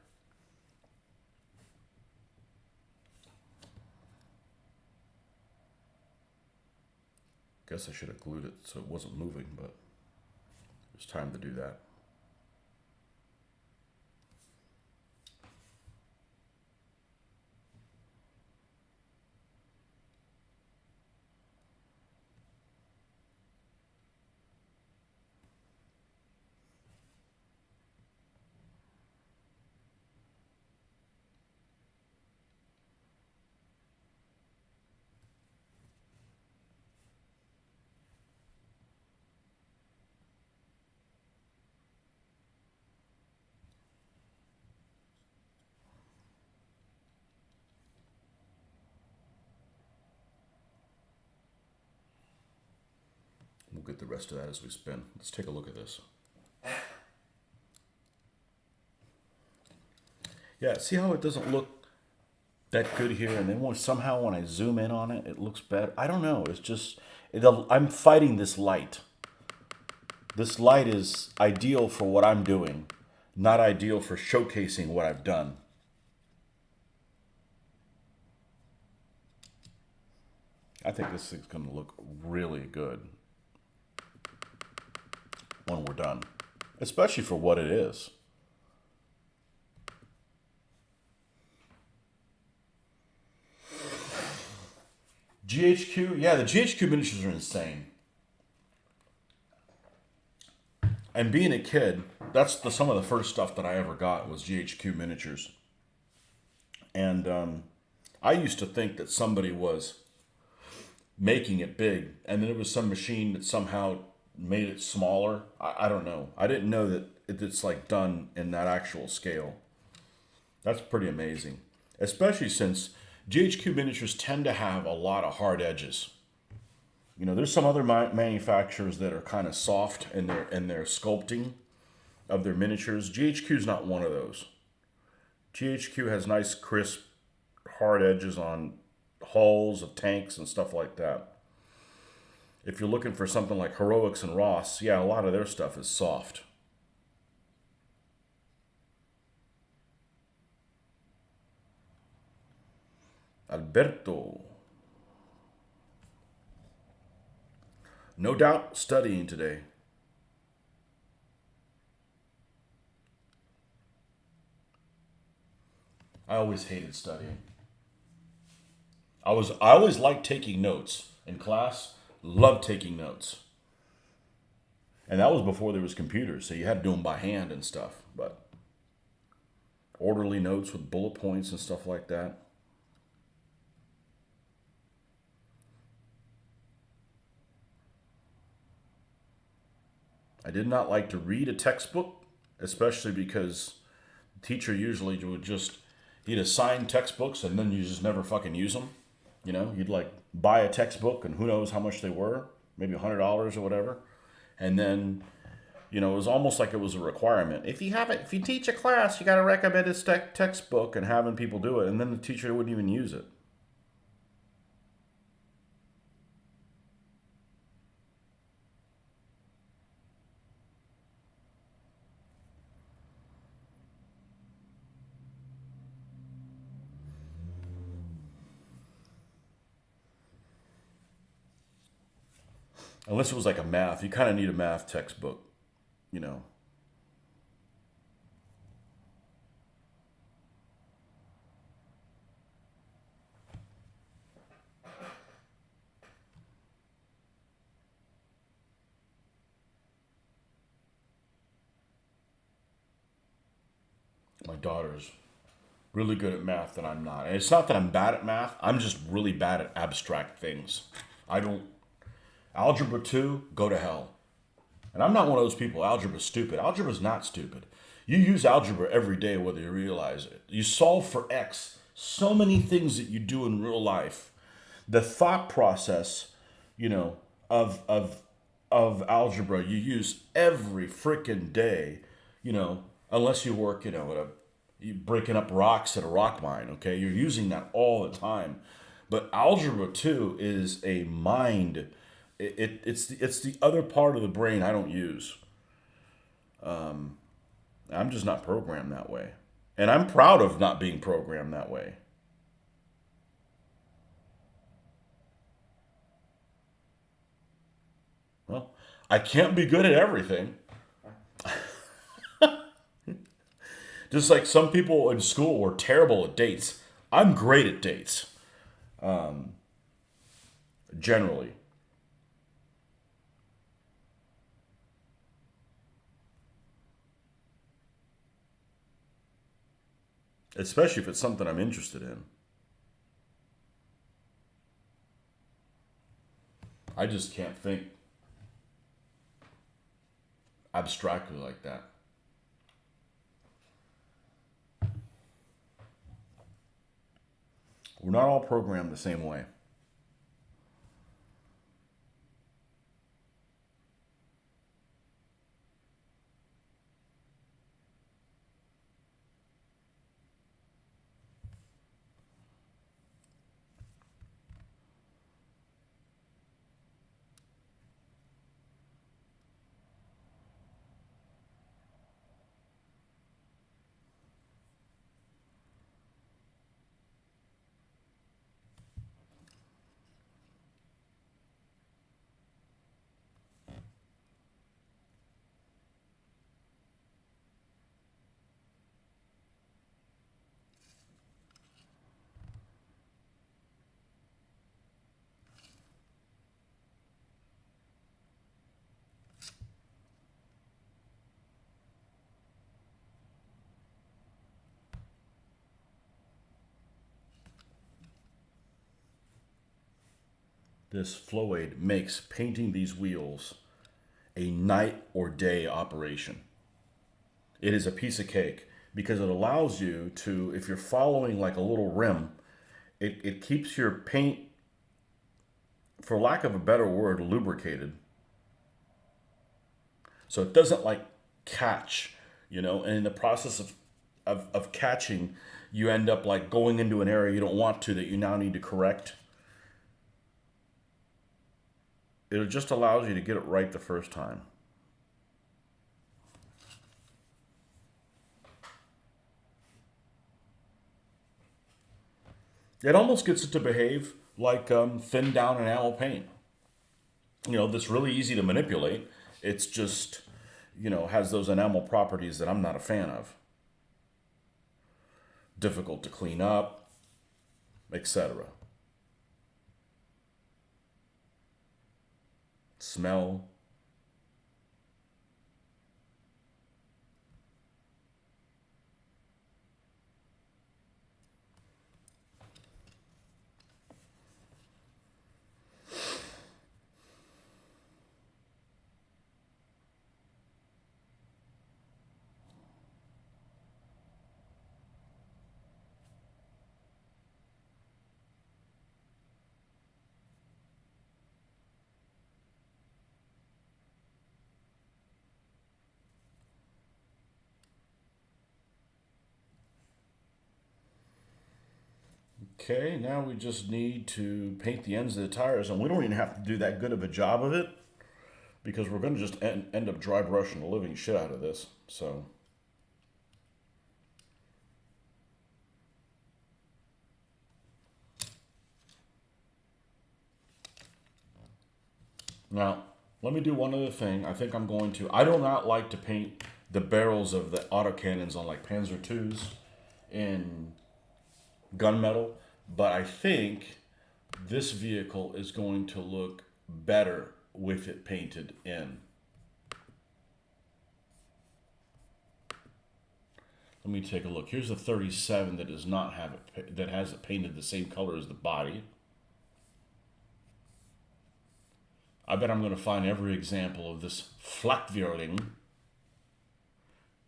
Guess I should have glued it so it wasn't moving, but it's time to do that. We'll get the rest of that as we spin. Let's take a look at this. Yeah, see how it doesn't look that good here, and then somehow when I zoom in on it, it looks better. I don't know. It's just I'm fighting this light. This light is ideal for what I'm doing, not ideal for showcasing what I've done. I think this thing's going to look really good when we're done, especially for what it is. GHQ, yeah, the GHQ miniatures are insane. And being a kid, that's some of the first stuff that I ever got was GHQ miniatures. And I used to think that somebody was making it big, and then it was some machine that somehow made it smaller. I don't know. I didn't know that it's like done in that actual scale. That's pretty amazing, especially since GHQ miniatures tend to have a lot of hard edges. You know, there's some other manufacturers that are kind of soft in their sculpting of their miniatures. GHQ is not one of those. GHQ has nice, crisp, hard edges on hulls of tanks and stuff like that. If you're looking for something like Heroics and Ross, yeah, a lot of their stuff is soft. Alberto. No doubt studying today. I always hated studying. I always liked taking notes in class. Loved taking notes. And that was before there was computers, so you had to do them by hand and stuff. But orderly notes with bullet points and stuff like that. I did not like to read a textbook, especially because the teacher usually would just, he'd assign textbooks and then you just never fucking use them. You know, you'd like buy a textbook and who knows how much they were, maybe $100 or whatever. And then, you know, it was almost like it was a requirement. If you teach a class, you got to recommend this textbook and having people do it. And then the teacher wouldn't even use it. Unless it was like a math, you kind of need a math textbook, you know. My daughter's really good at math and I'm not. And it's not that I'm bad at math, I'm just really bad at abstract things. I don't. Algebra 2, go to hell. And I'm not one of those people, algebra's stupid. Algebra's not stupid. You use algebra every day whether you realize it. You solve for X. So many things that you do in real life. The thought process, you know, of algebra you use every freaking day, you know, unless you work, you know, you breaking up rocks at a rock mine, okay? You're using that all the time. But algebra 2 is a mind. It's the other part of the brain I don't use. I'm just not programmed that way. And I'm proud of not being programmed that way. Well, I can't be good at everything. Just like some people in school were terrible at dates. I'm great at dates, generally. Especially if it's something I'm interested in. I just can't think abstractly like that. We're not all programmed the same way. This flow aid makes painting these wheels a night or day operation. It is a piece of cake because it allows you to, if you're following like a little rim, it keeps your paint, for lack of a better word, lubricated. So it doesn't like catch, you know, and in the process of catching, you end up like going into an area you don't want to that you now need to correct. It just allows you to get it right the first time. It almost gets it to behave like thin down enamel paint. You know, that's really easy to manipulate. It's just, you know, has those enamel properties that I'm not a fan of. Difficult to clean up, etc. Smell. Okay, now we just need to paint the ends of the tires, and we don't even have to do that good of a job of it because we're going to just end up dry brushing the living shit out of this. So now let me do one other thing. I think I'm going to. I do not like to paint the barrels of the autocannons on like Panzer IIs in gunmetal, but I think this vehicle is going to look better with it painted in. Let me take a look. Here's a 37 that does not have it, that has it painted the same color as the body. I bet I'm going to find every example of this Figure-atively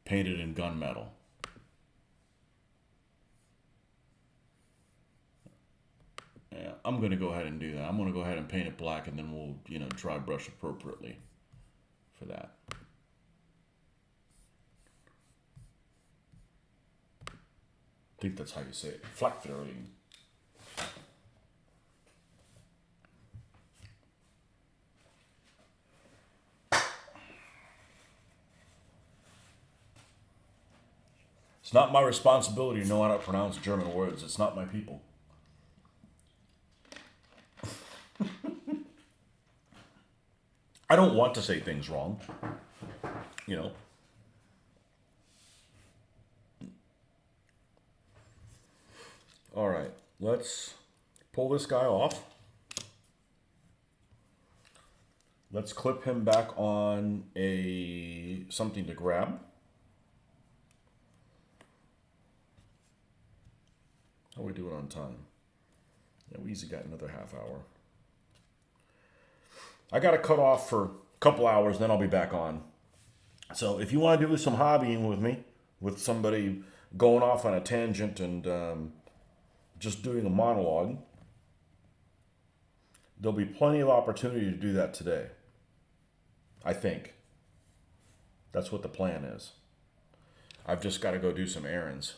painted in gunmetal. Yeah, I'm going to go ahead and do that. I'm going to go ahead and paint it black, and then we'll, dry brush appropriately for that. I think that's how you say it. Figure-atively. It's not my responsibility to know how to pronounce German words. It's not my people. I don't want to say things wrong, All right, let's pull this guy off. Let's clip him back on something to grab. How are we doing on time? Yeah, we easily got another half hour. I got to cut off for a couple hours, then I'll be back on. So if you want to do some hobbying with me, with somebody going off on a tangent and just doing a monologue, there'll be plenty of opportunity to do that today. I think. That's what the plan is. I've just got to go do some errands.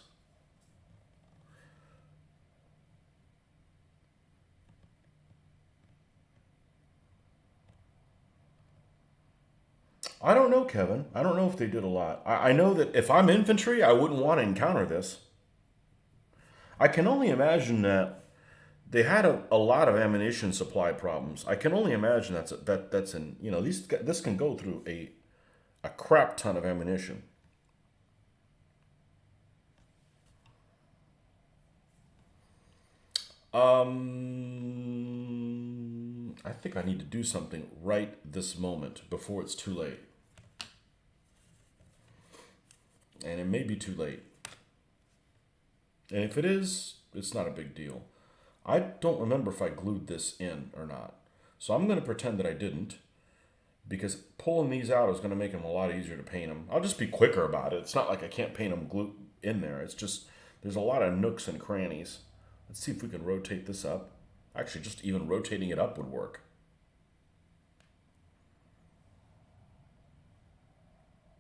I don't know, Kevin. I don't know if they did a lot. I know that if I'm infantry, I wouldn't want to encounter this. I can only imagine that they had a lot of ammunition supply problems. I can only imagine that's in, this can go through a crap ton of ammunition. I think I need to do something right this moment before it's too late. And it may be too late. And if it is, it's not a big deal. I don't remember if I glued this in or not. So I'm going to pretend that I didn't, because pulling these out is going to make them a lot easier to paint them. I'll just be quicker about it. It's not like I can't paint them glue in there. It's just there's a lot of nooks and crannies. Let's see if we can rotate this up. Actually, just even rotating it up would work.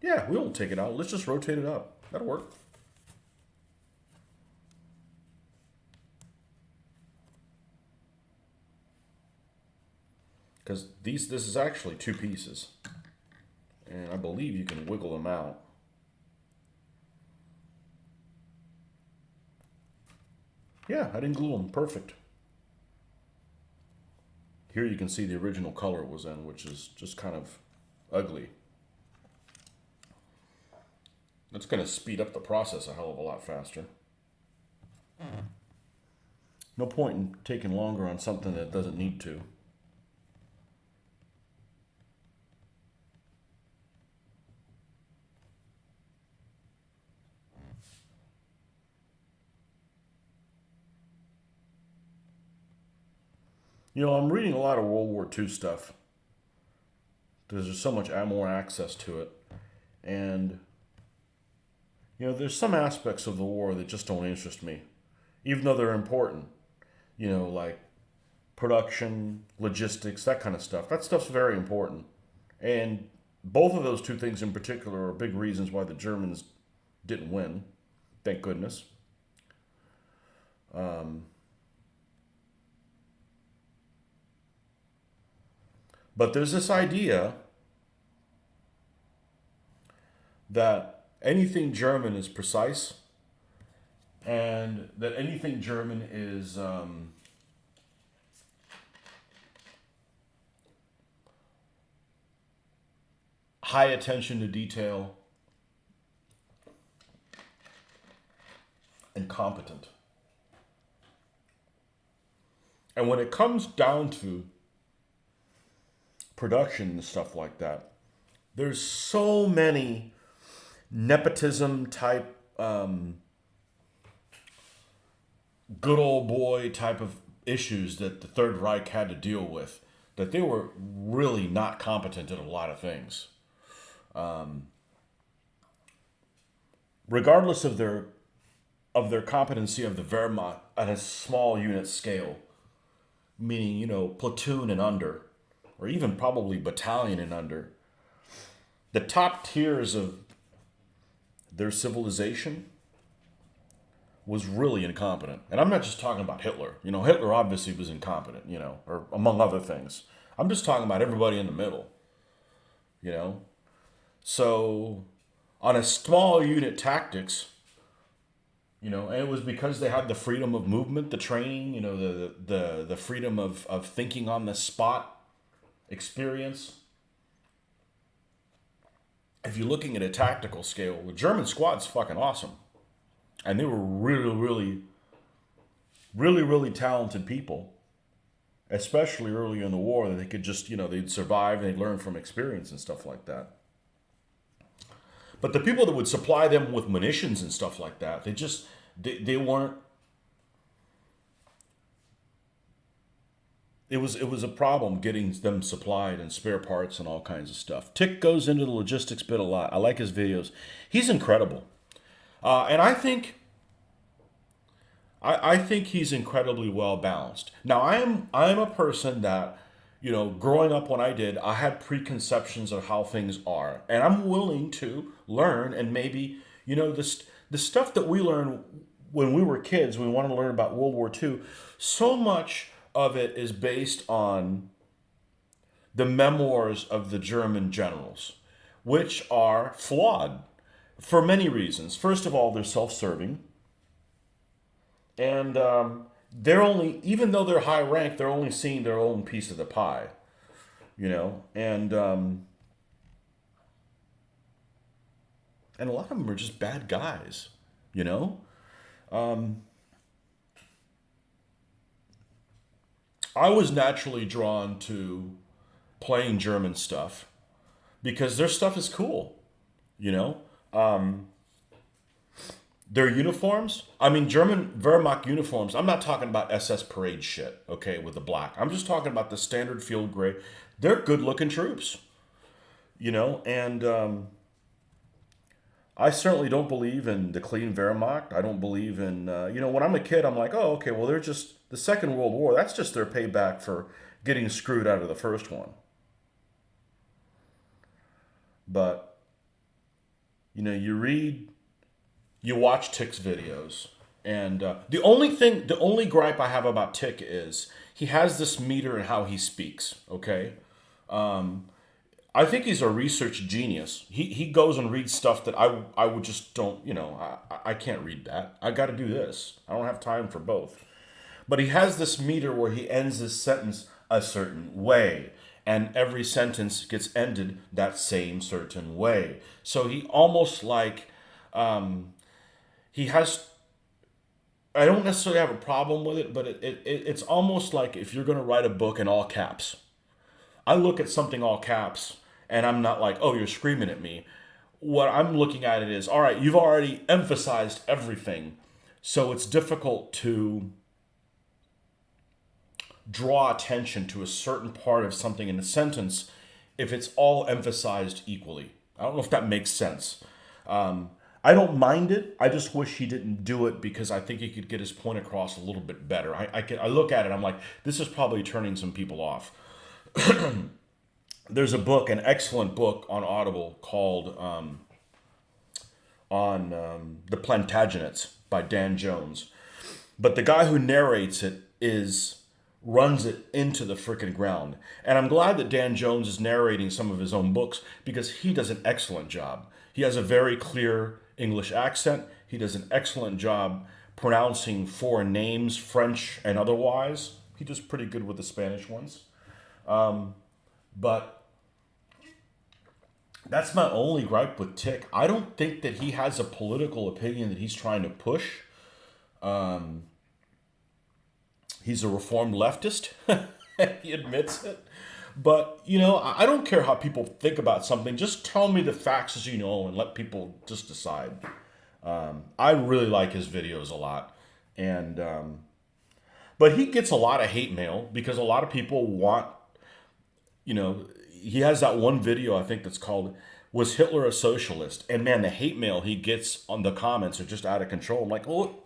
Yeah, we won't take it out. Let's just rotate it up. That'll work. Because this is actually two pieces. And I believe you can wiggle them out. Yeah, I didn't glue them. Perfect. Here you can see the original color it was in, which is just kind of ugly. That's going to speed up the process a hell of a lot faster. No point in taking longer on something that doesn't need to. I'm reading a lot of World War II stuff. There's just so much more access to it. And, there's some aspects of the war that just don't interest me, even though they're important. Like production, logistics, that kind of stuff. That stuff's very important. And both of those two things in particular are big reasons why the Germans didn't win. Thank goodness. But there's this idea that anything German is precise, and that anything German is high attention to detail and competent. And when it comes down to production and stuff like that, there's so many nepotism type, good old boy type of issues that the Third Reich had to deal with, that they were really not competent at a lot of things. Regardless of their competency of the Wehrmacht at a small unit scale, meaning, platoon and under, or even probably battalion and under, the top tiers of their civilization was really incompetent. And I'm not just talking about Hitler. Hitler obviously was incompetent, or among other things. I'm just talking about everybody in the middle, you know? So on a small unit tactics, and it was because they had the freedom of movement, the training, the freedom of thinking on the spot experience. If you're looking at a tactical scale, the German squad's fucking awesome. And they were really, really, really, really talented people, especially early in the war, that they could just, they'd survive and they'd learn from experience and stuff like that. But the people that would supply them with munitions and stuff like that, they weren't. It was a problem getting them supplied and spare parts and all kinds of stuff. Tick goes into the logistics bit a lot. I like his videos. He's incredible. And I think he's incredibly well balanced. Now I'm a person that, growing up when I did, I had preconceptions of how things are, and I'm willing to learn. And maybe, the stuff that we learned when we were kids, we wanted to learn about World War II. So much of it is based on the memoirs of the German generals, which are flawed for many reasons. First of all, they're self-serving. And they're only, even though they're high rank, they're only seeing their own piece of the pie, and a lot of them are just bad guys, I was naturally drawn to playing German stuff because their stuff is cool, Their uniforms, German Wehrmacht uniforms, I'm not talking about SS parade shit, okay, with the black. I'm just talking about the standard field gray. They're good looking troops, and I certainly don't believe in the clean Wehrmacht. I don't believe in, when I'm a kid, I'm like, oh, okay, well, they're just, the Second World War, that's just their payback for getting screwed out of the first one. But, you watch Tick's videos, and the only gripe I have about Tick is he has this meter in how he speaks, okay? I think he's a research genius. He goes and reads stuff that I would just don't, I can't read that. I got to do this. I don't have time for both. But he has this meter where he ends his sentence a certain way, and every sentence gets ended that same certain way. So he almost like, he has, I don't necessarily have a problem with it, but it's almost like if you're going to write a book in all caps. I look at something all caps, and I'm not like, oh, you're screaming at me. What I'm looking at it is, all right, you've already emphasized everything, so it's difficult to draw attention to a certain part of something in a sentence if it's all emphasized equally. I don't know if that makes sense. I don't mind it. I just wish he didn't do it because I think he could get his point across a little bit better. I look at it, I'm like, this is probably turning some people off. There's a book, an excellent book on Audible called The Plantagenets by Dan Jones. But the guy who narrates it is runs it into the freaking ground. And I'm glad that Dan Jones is narrating some of his own books because he does an excellent job. He has a very clear English accent. He does an excellent job pronouncing foreign names, French and otherwise. He does pretty good with the Spanish ones. But that's my only gripe with Tick. I don't think that he has a political opinion that he's trying to push. He's a reformed leftist. He admits it. But, I don't care how people think about something. Just tell me the facts as you know and let people just decide. I really like his videos a lot. And, but he gets a lot of hate mail because a lot of people want, he has that one video, I think that's called, Was Hitler a Socialist? And man, the hate mail he gets on the comments are just out of control. I'm like, oh,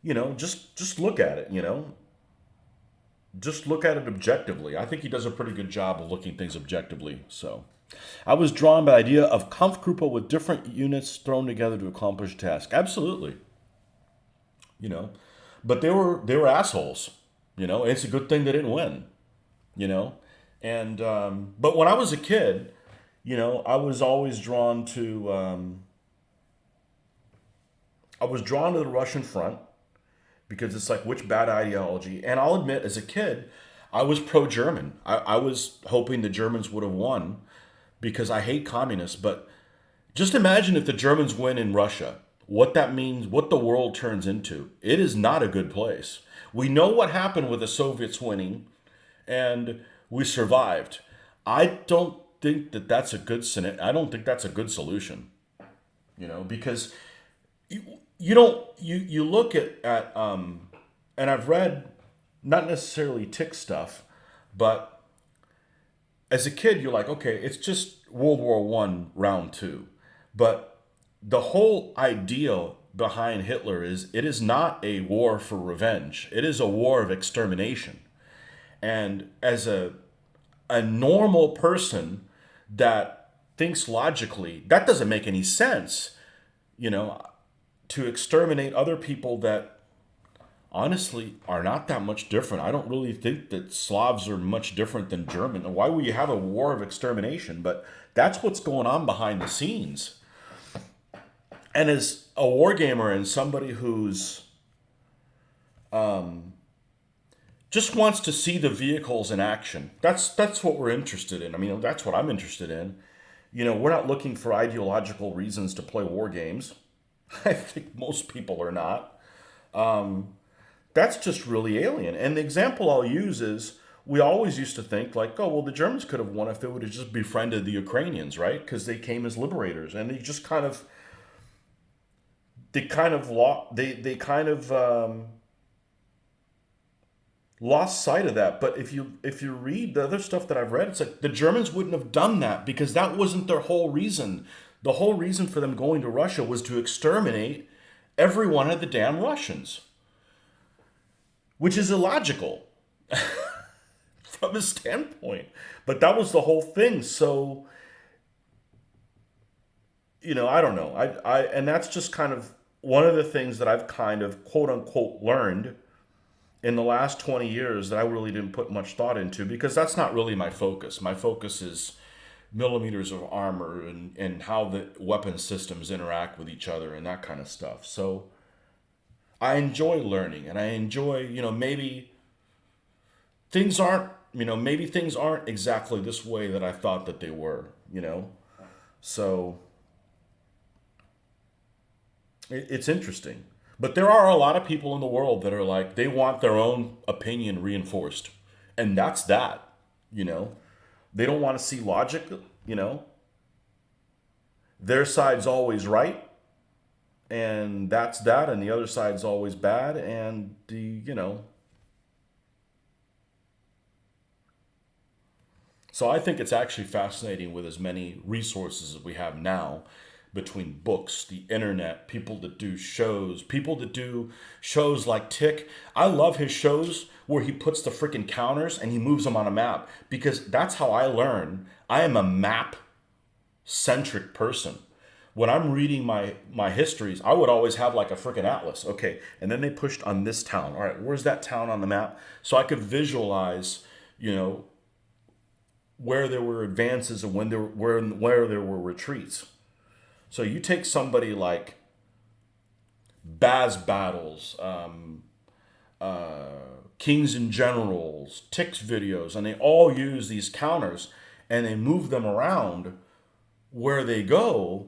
just look at it, just look at it objectively. I think he does a pretty good job of looking things objectively. So I was drawn by the idea of Kampfgruppe with different units thrown together to accomplish a task. Absolutely. But they were assholes, and it's a good thing they didn't win, and but when I was a kid, I was always drawn to the Russian front because it's like, which bad ideology? And I'll admit, as a kid, I was pro-German. I was hoping the Germans would have won because I hate communists. But just imagine if the Germans win in Russia, what that means, what the world turns into. It is not a good place. We know what happened with the Soviets winning, and we survived. I don't think that that's a good I don't think that's a good solution. Because you look at and I've read not necessarily Tick stuff, but as a kid you're like, okay, it's just World War One round two, but the whole idea behind Hitler is it is not a war for revenge. It is a war of extermination. And as a normal person that thinks logically, that doesn't make any sense, to exterminate other people that honestly are not that much different. I don't really think that Slavs are much different than German. Why would you have a war of extermination? But that's what's going on behind the scenes. And as a wargamer and somebody who's just wants to see the vehicles in action, that's what we're interested in. I mean, that's what I'm interested in. We're not looking for ideological reasons to play war games. I think most people are not. That's just really alien. And the example I'll use is we always used to think like, oh, well, the Germans could have won if they would have just befriended the Ukrainians, right? Because they came as liberators, and they just lost sight of that. But if you read the other stuff that I've read, it's like the Germans wouldn't have done that because that wasn't their whole reason. The whole reason for them going to Russia was to exterminate every one of the damn Russians, which is illogical from a standpoint. But that was the whole thing. So, I don't know. And that's just kind of one of the things that I've kind of quote unquote learned in the last 20 years that I really didn't put much thought into because that's not really my focus. My focus is millimeters of armor and how the weapon systems interact with each other and that kind of stuff. So I enjoy learning, and I enjoy, maybe things aren't exactly this way that I thought that they were, So it's interesting. But there are a lot of people in the world that are like, they want their own opinion reinforced. And that's that, They don't want to see logic, Their side's always right. And that's that. And the other side's always bad. And, So I think it's actually fascinating with as many resources as we have now between books, the internet, people that do shows like Tick. I love his shows where he puts the freaking counters and he moves them on a map because that's how I learn. I am a map-centric person. when I'm reading my histories, I would always have like a freaking atlas. Okay, and then they pushed on this town. All right, where's that town on the map? So I could visualize, you know, where there were advances and when there where there were retreats. So you take somebody like Baz Battles, Kings and Generals, Tix videos, and they all use these counters and they move them around where they go.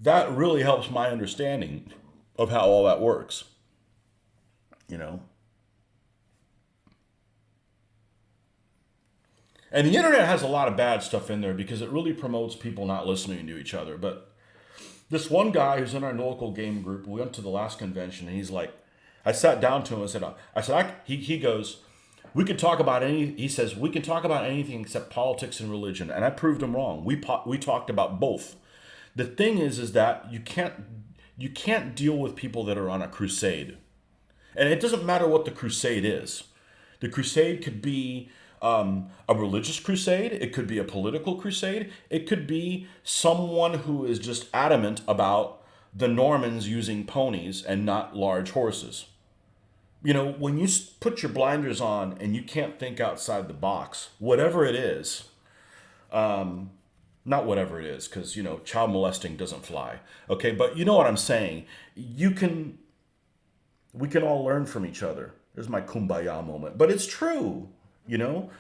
That really helps my understanding of how all that works. You know, and the internet has a lot of bad stuff in there because it really promotes people not listening to each other. But this one guy who's in our local game group, we went to the last convention, and he's like, I sat down to him and said, he goes, we can talk about he says, we can talk about anything except politics and religion. And I proved him wrong. We talked about both. The thing is that you can't deal with people that are on a crusade. And it doesn't matter what the crusade is. The crusade could be a religious crusade. It could be a political crusade. It could be someone who is just adamant about the Normans using ponies and not large horses. You know, when you put your blinders on and you can't think outside the box, whatever it is, not whatever it is, because, you know, child molesting doesn't fly. Okay, but you know what I'm saying. We can all learn from each other. There's my kumbaya moment. But it's true, you know?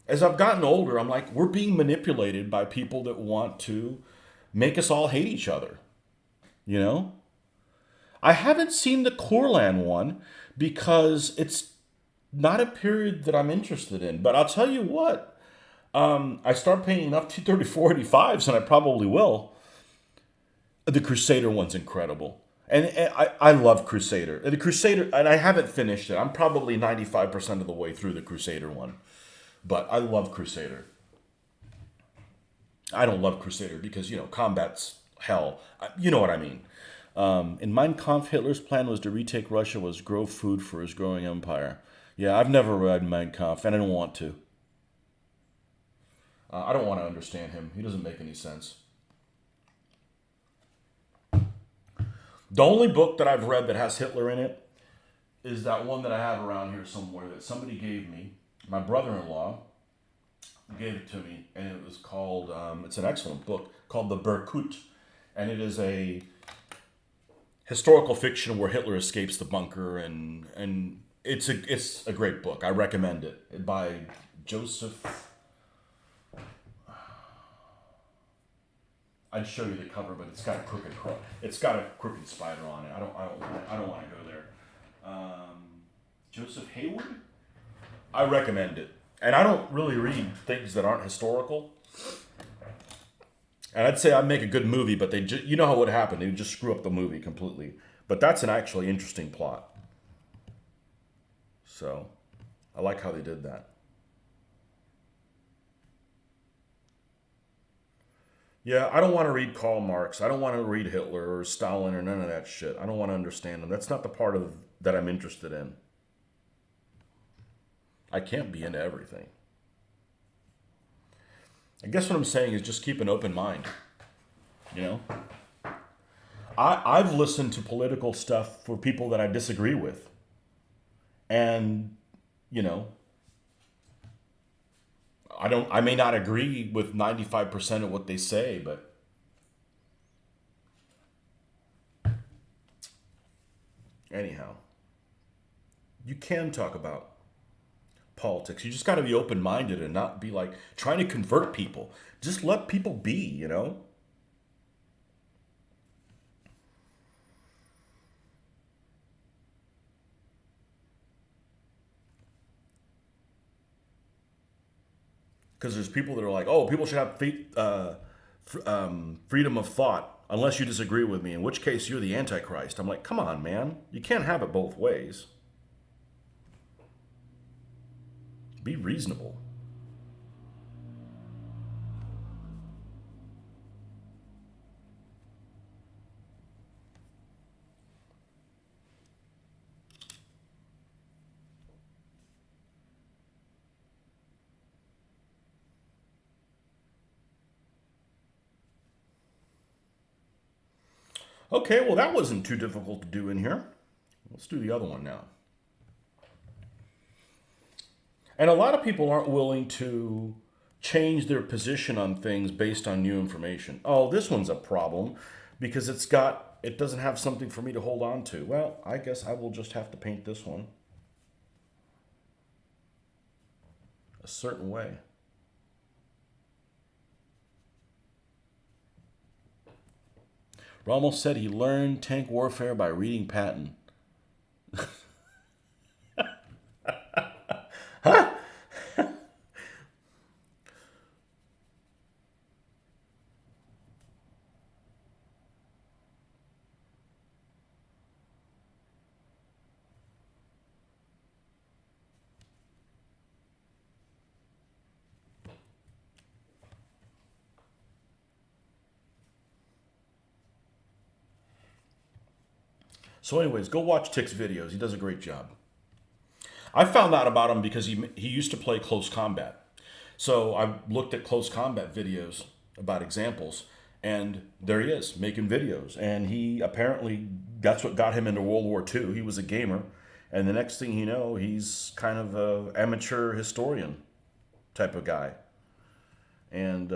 As I've gotten older, I'm like, we're being manipulated by people that want to make us all hate each other, you know? I haven't seen the Corlan one because it's not a period that I'm interested in. But I'll tell you what, I start paying enough 234.85s, and I probably will. The Crusader one's incredible. And I love Crusader. The Crusader, and I haven't finished it. I'm probably 95% of the way through the Crusader one. But I love Crusader. I don't love Crusader because, you know, combat's hell. You know what I mean. In Mein Kampf, Hitler's plan was to retake Russia was grow food for his growing empire. Yeah, I've never read Mein Kampf, and I don't want to. I don't want to understand him. He doesn't make any sense. The only book that I've read that has Hitler in it is that one that I have around here somewhere that somebody gave me. My brother-in-law gave it to me, and it was called, it's an excellent book, called The Berkut. And it is a historical fiction where Hitler escapes the bunker, and it's a great book. I recommend it. By Joseph. I'd show you the cover, but it's got a crooked spider on it. I don't want to go there. Joseph Hayward. I recommend it, and I don't really read things that aren't historical. And I'd say I'd make a good movie, but you know how it would happen. They would just screw up the movie completely. But that's an actually interesting plot. So, I like how they did that. Yeah, I don't want to read Karl Marx. I don't want to read Hitler or Stalin or none of that shit. I don't want to understand them. That's not the part of that I'm interested in. I can't be into everything. I guess what I'm saying is just keep an open mind. You know? I've listened to political stuff for people that I disagree with. And, you know, I may not agree with 95% of what they say, but anyhow, you can talk about politics. You just got to be open minded and not be like trying to convert people. Just let people be, you know? Because there's people that are like, oh, people should have freedom of thought unless you disagree with me, in which case you're the Antichrist. I'm like, come on, man. You can't have it both ways. Be reasonable. Okay, well, that wasn't too difficult to do in here. Let's do the other one now. And a lot of people aren't willing to change their position on things based on new information. Oh, this one's a problem because it doesn't have something for me to hold on to. Well, I guess I will just have to paint this one a certain way. Rommel said he learned tank warfare by reading Patton. So, anyways, go watch Tick's videos. He does a great job. I found out about him because he used to play close combat. So I looked at close combat videos about examples, and there he is making videos. And he apparently, that's what got him into World War II. He was a gamer, and the next thing you know, he's kind of an amateur historian type of guy. And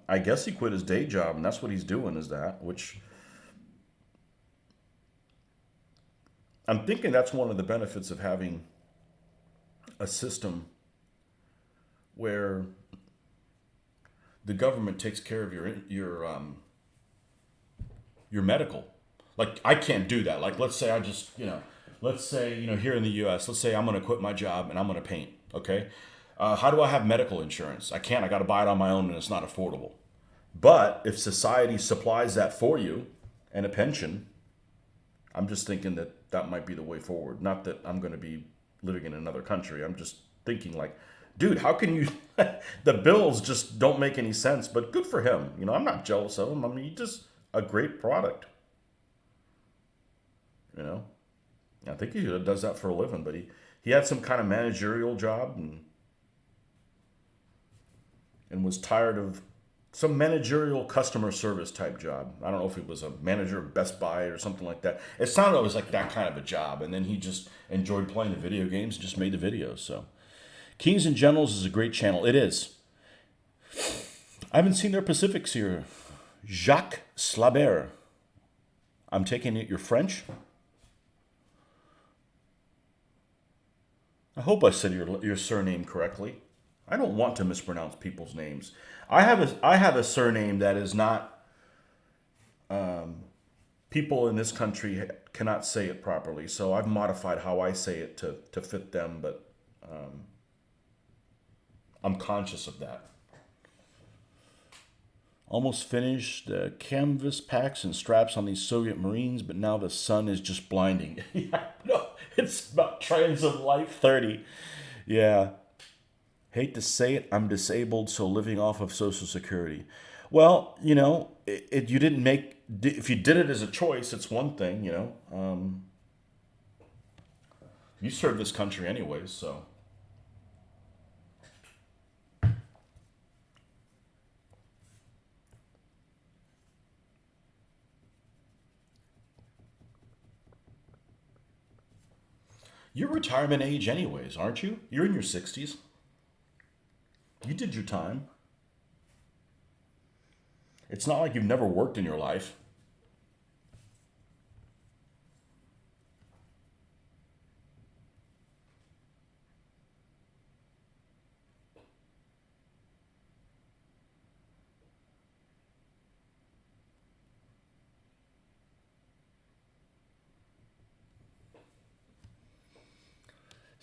I guess he quit his day job, and that's what he's doing. Is that which I'm thinking that's one of the benefits of having a system where the government takes care of your medical. Like I can't do that. Like let's say I just let's say here in the U.S. Let's say I'm going to quit my job and I'm going to paint. Okay, how do I have medical insurance? I can't. I got to buy it on my own and it's not affordable. But if society supplies that for you and a pension, I'm just thinking that that might be the way forward. Not that I'm going to be living in another country. I'm just thinking like, dude, how can you? The bills just don't make any sense. But good for him. I'm not jealous of him. I mean, he just a great product. You know, I think he does that for a living. But he had some kind of managerial job and was tired of some managerial customer service type job. I don't know if it was a manager of Best Buy or something like that. It sounded always like that kind of a job. And then he just enjoyed playing the video games and just made the videos. So Kings and Generals is a great channel. It is. I haven't seen their Pacifics here. Jacques Slabert. I'm taking it you're French. I hope I said your surname correctly. I don't want to mispronounce people's names. I have a surname that is not. People in this country cannot say it properly, so I've modified how I say it to fit them. But I'm conscious of that. Almost finished canvas packs and straps on these Soviet Marines, but now the sun is just blinding. Yeah, no, it's about Trials of Life 30. Yeah. Hate to say it, I'm disabled, so living off of Social Security. Well, you didn't make. If you did it as a choice, it's one thing. You serve this country anyways, so. You're retirement age anyways, aren't you? You're in your 60s. You did your time. It's not like you've never worked in your life.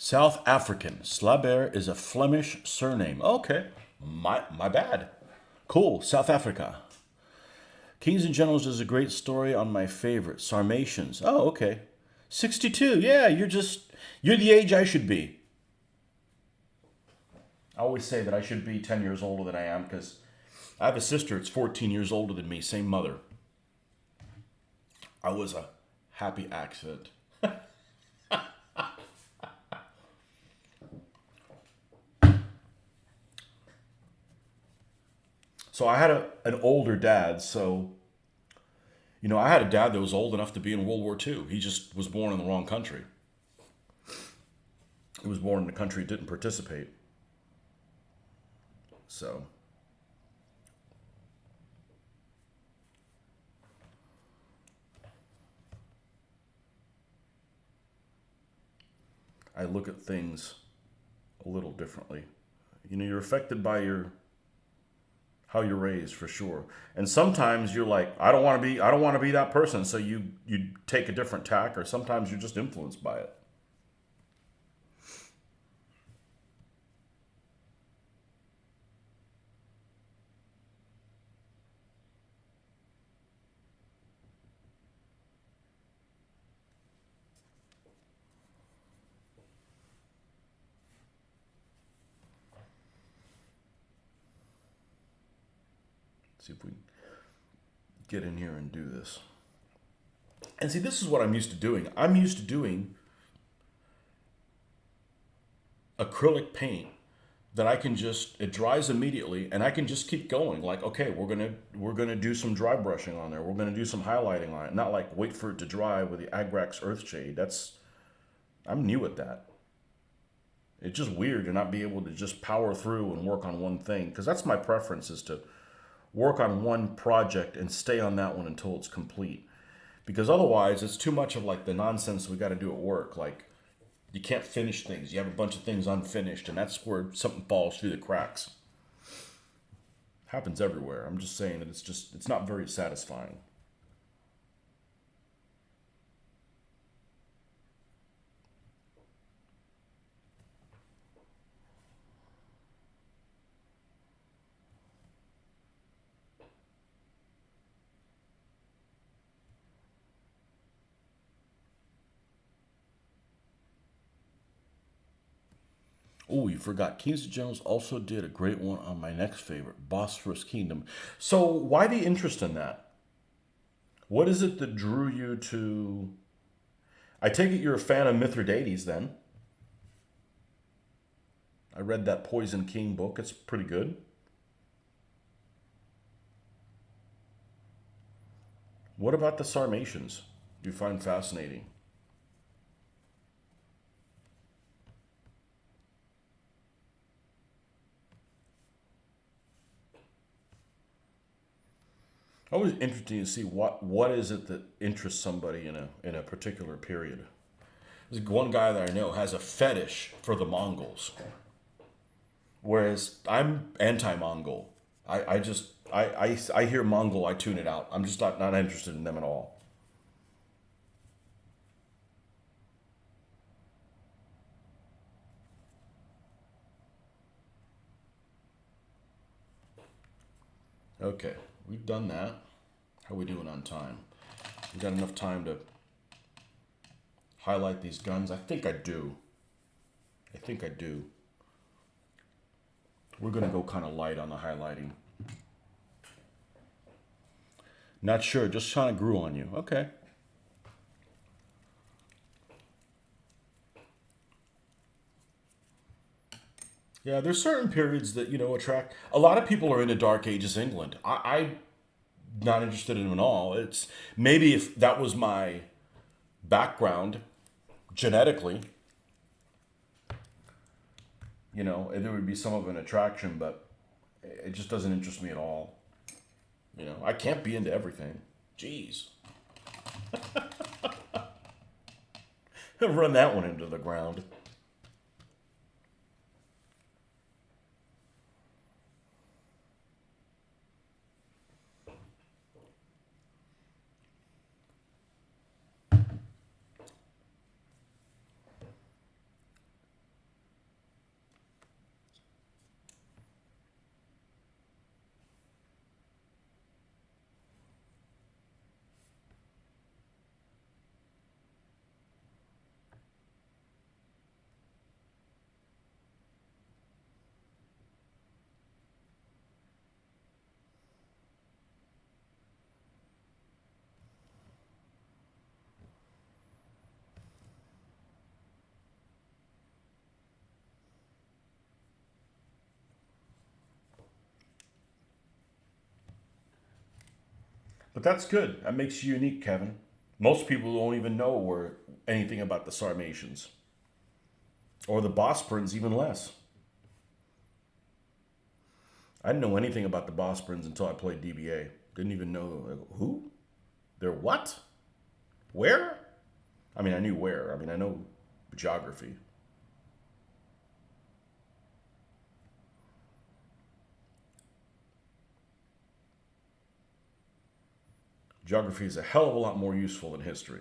South African. Slabert is a Flemish surname. Okay. My bad. Cool. South Africa. Kings and Generals is a great story on my favorite, Sarmatians. Oh, okay. 62. Yeah, you're the age I should be. I always say that I should be 10 years older than I am because I have a sister that's 14 years older than me, same mother. I was a happy accident. So I had an older dad, so You know, I had a dad that was old enough to be in World War II. He just was born in the wrong country. He was born in a country that didn't participate. So, I look at things a little differently. You know, you're affected by your how you're raised for sure. And sometimes you're like, I don't want to be that person, so you take a different tack, or sometimes you're just influenced by it. See if we get in here and do this. And see, this is what I'm used to doing. I'm used to doing acrylic paint that I can just it dries immediately and I can just keep going. Like, okay, we're gonna do some dry brushing on there. We're gonna do some highlighting on it. Not like wait for it to dry with the Agrax Earthshade. That's I'm new at that. It's just weird to not be able to just power through and work on one thing, because that's my preference, is to work on one project and stay on that one until it's complete. Because otherwise, it's too much of like the nonsense we got to do at work. Like, you can't finish things. You have a bunch of things unfinished, and that's where something falls through the cracks. Happens everywhere. I'm just saying that it's not very satisfying. Oh, you forgot. Kings Jones also did a great one on my next favorite, Bosphorus Kingdom. So, why the interest in that? What is it that drew you to? I take it you're a fan of Mithridates then. I read that Poison King book. It's pretty good. What about the Sarmatians? You find fascinating? Always interesting to see what is it that interests somebody in a particular period. There's one guy that I know has a fetish for the Mongols, whereas I'm anti-Mongol. I just I hear Mongol, I tune it out. I'm just not interested in them at all. Okay, we've done that. How are we doing on time? We got enough time to highlight these guns? I think I do. I think I do. We're gonna go kind of light on the highlighting. Not sure, just kind of grew on you. Okay. Yeah, there's certain periods that, attract. A lot of people are into Dark Ages England. I'm not interested in them at all. It's maybe if that was my background genetically, there would be some of an attraction, but it just doesn't interest me at all. I can't be into everything. Jeez. Run that one into the ground. But that's good. That makes you unique, Kevin. Most people don't even know anything about the Sarmatians. Or the Bosporans, even less. I didn't know anything about the Bosporans until I played DBA. Didn't even know, like, who? They're what? Where? I mean, I knew where. I mean, I know geography. Geography is a hell of a lot more useful than history.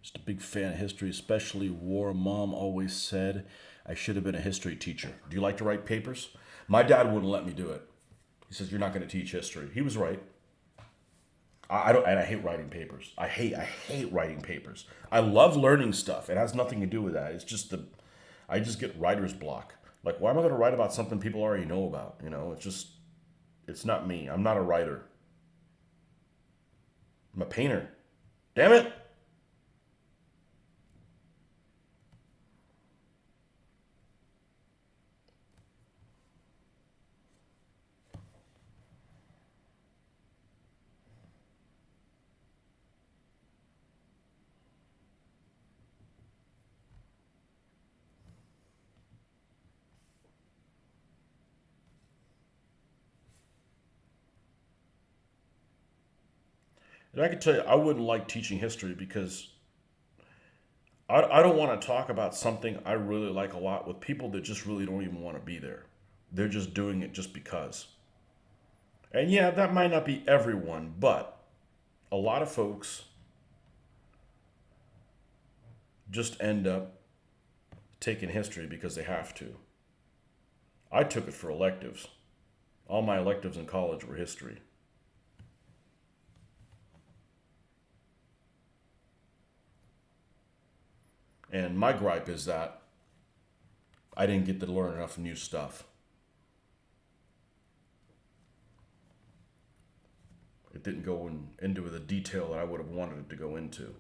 Just a big fan of history, especially war. Mom always said I should have been a history teacher. Do you like to write papers? My dad wouldn't let me do it. He says, you're not going to teach history. He was right. I don't, and I hate writing papers. I hate writing papers. I love learning stuff. It has nothing to do with that. It's just I just get writer's block. Like, why am I going to write about something people already know about? You know, it's not me. I'm not a writer. I'm a painter. Damn it. And I can tell you, I wouldn't like teaching history because I don't want to talk about something I really like a lot with people that just really don't even want to be there. They're just doing it just because. And yeah, that might not be everyone, but a lot of folks just end up taking history because they have to. I took it for electives. All my electives in college were history. And my gripe is that I didn't get to learn enough new stuff. It didn't go into the detail that I would have wanted it to go into.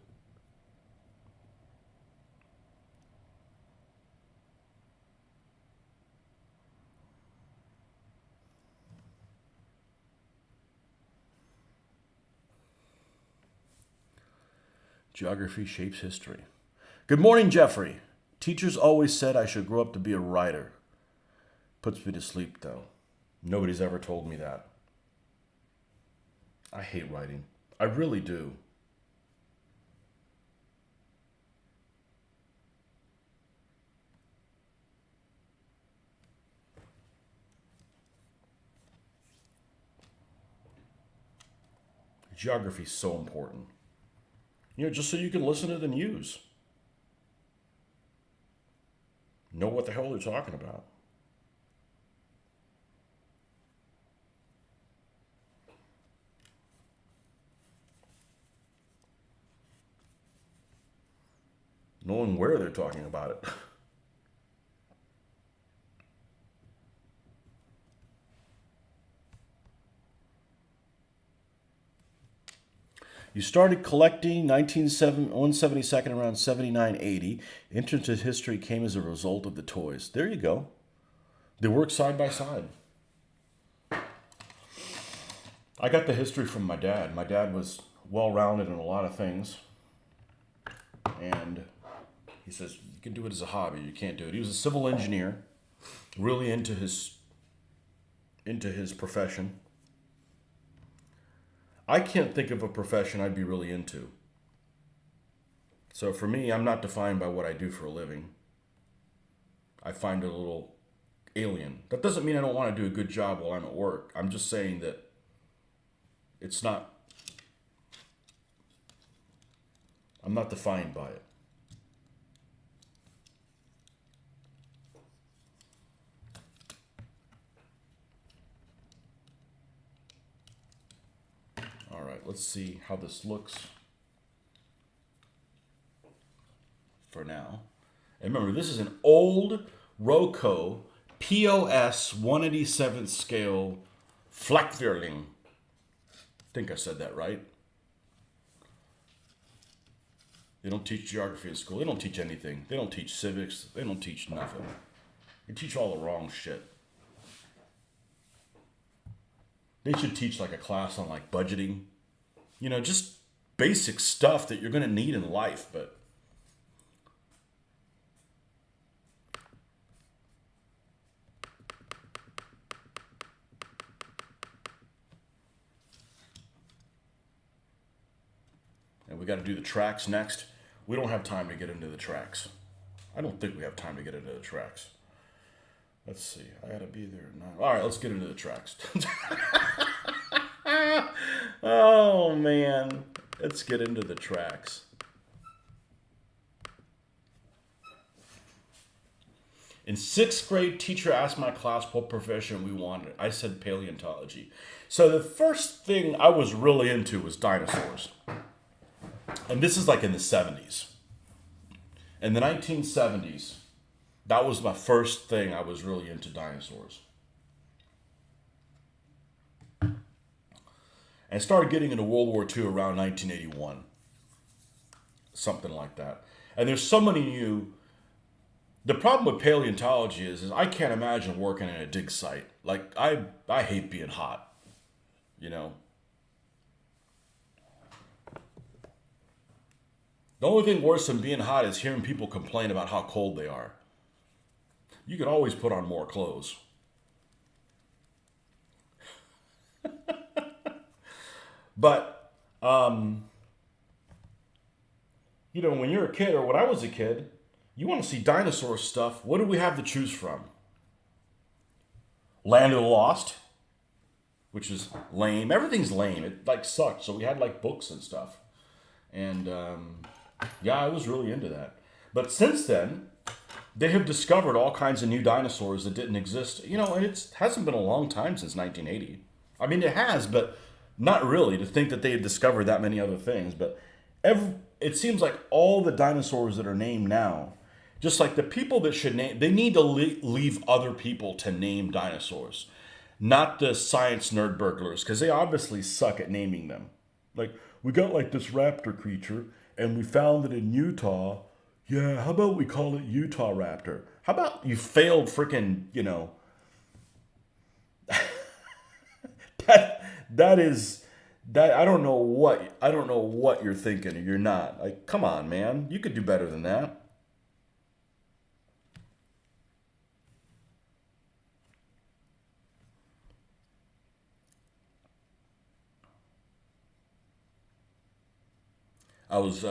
Geography shapes history. Good morning, Jeffrey. Teachers always said I should grow up to be a writer. Puts me to sleep, though. Nobody's ever told me that. I hate writing. I really do. Geography is so important. You know, just so you can listen to the news. Know what the hell they're talking about. Knowing where they're talking about it. You started collecting 172nd around 7980. Entrance to history came as a result of the toys. There you go. They work side by side. I got the history from my dad. My dad was well-rounded in a lot of things. And he says, you can do it as a hobby. You can't do it. He was a civil engineer, really into his profession. I can't think of a profession I'd be really into. So for me, I'm not defined by what I do for a living. I find it a little alien. That doesn't mean I don't want to do a good job while I'm at work. I'm just saying that it's not, I'm not defined by it. All right, let's see how this looks for now. And remember, this is an old Roco POS 187th scale Fleckvierling. I think I said that right. They don't teach geography in school. They don't teach anything. They don't teach civics. They don't teach nothing. They teach all the wrong shit. They should teach like a class on like budgeting. You know, just basic stuff that you're going to need in life, but and we got to do the tracks next. We don't have time to get into the tracks. I don't think we have time to get into the tracks. Let's see. I got to be there at 9. All right, let's get into the tracks. Oh, man. Let's get into the tracks. In 6th grade, teacher asked my class what profession we wanted. I said paleontology. So the first thing I was really into was dinosaurs. And this is like in the 70s. In the 1970s, that was my first thing I was really into dinosaurs. And started getting into World War II around 1981. Something like that. And there's so many new... The problem with paleontology is I can't imagine working in a dig site. Like, I hate being hot. You know? The only thing worse than being hot is hearing people complain about how cold they are. You can always put on more clothes. But, you know, when you're a kid, or when I was a kid, you want to see dinosaur stuff. What do we have to choose from? Land of the Lost, which is lame. Everything's lame. It like sucked. So we had like books and stuff. And yeah, I was really into that. But since then, they have discovered all kinds of new dinosaurs that didn't exist. You know, and it hasn't been a long time since 1980. I mean, it has, but not really, to think that they had discovered that many other things. But it seems like all the dinosaurs that are named now, just like the people that should name, they need to leave other people to name dinosaurs. Not the science nerd burglars, because they obviously suck at naming them. Like, we got like this raptor creature, and we found it in Utah. Yeah, how about we call it Utah Raptor? How about you failed freaking, you know... That is I don't know what you're thinking or you're not. Like, come on, man. You could do better than that. I was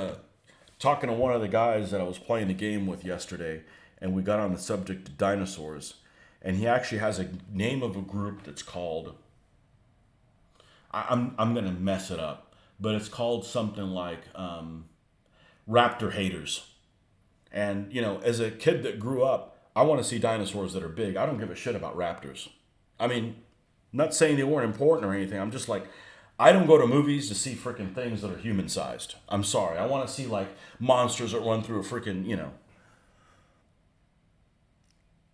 talking to one of the guys that I was playing the game with yesterday, and we got on the subject of dinosaurs. And he actually has a name of a group that's called... I'm gonna mess it up, but it's called something like Raptor Haters. And you know, as a kid that grew up, I want to see dinosaurs that are big. I don't give a shit about raptors. I mean, not saying they weren't important or anything. I'm just like, I don't go to movies to see freaking things that are human sized. I'm sorry. I want to see like monsters that run through a freaking, you know.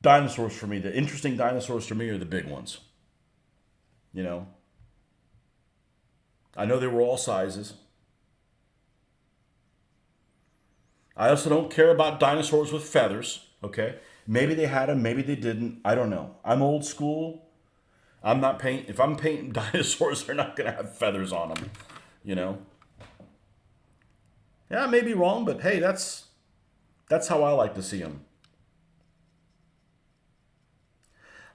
Dinosaurs for me, the interesting dinosaurs to me are the big ones. You know. I know they were all sizes. I also don't care about dinosaurs with feathers, okay? Maybe they had them, maybe they didn't. I don't know. I'm old school. I'm not painting. If I'm painting dinosaurs, they're not going to have feathers on them, you know? Yeah, I may be wrong, but hey, that's how I like to see them.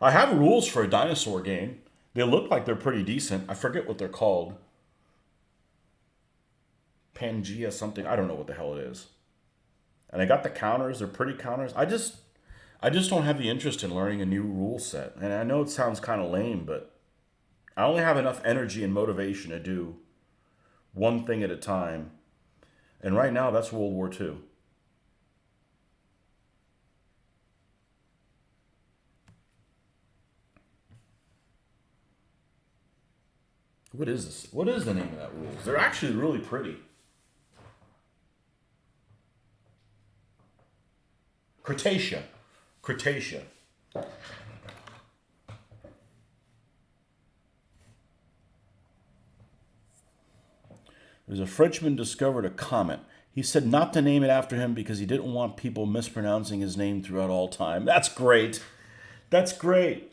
I have rules for a dinosaur game. They look like they're pretty decent. I forget what they're called. Pangea something. I don't know what the hell it is. And I got the counters. They're pretty counters. I just don't have the interest in learning a new rule set. And I know it sounds kind of lame, but I only have enough energy and motivation to do one thing at a time. And right now, that's World War II. What is this? What is the name of that rules? They're actually really pretty. Cretaceous. Cretaceous. There's a Frenchman discovered a comet. He said not to name it after him because he didn't want people mispronouncing his name throughout all time. That's great. That's great.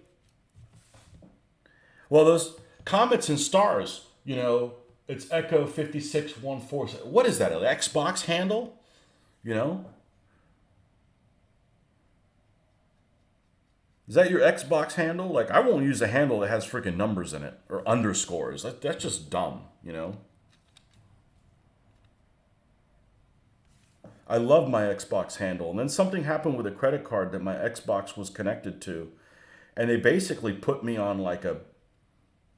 Well, those comets and stars, it's Echo 5614. What is that? An Xbox handle? You know? Is that your Xbox handle? Like, I won't use a handle that has freaking numbers in it or underscores. That's just dumb. I love my Xbox handle. And then something happened with a credit card that my Xbox was connected to. And they basically put me on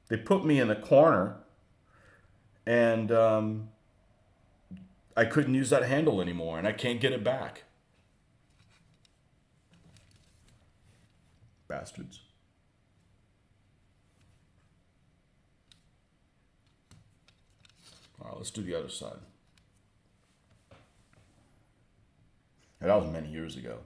they put me in a corner and I couldn't use that handle anymore and I can't get it back. Bastards. All right, let's do the other side. And that was many years ago.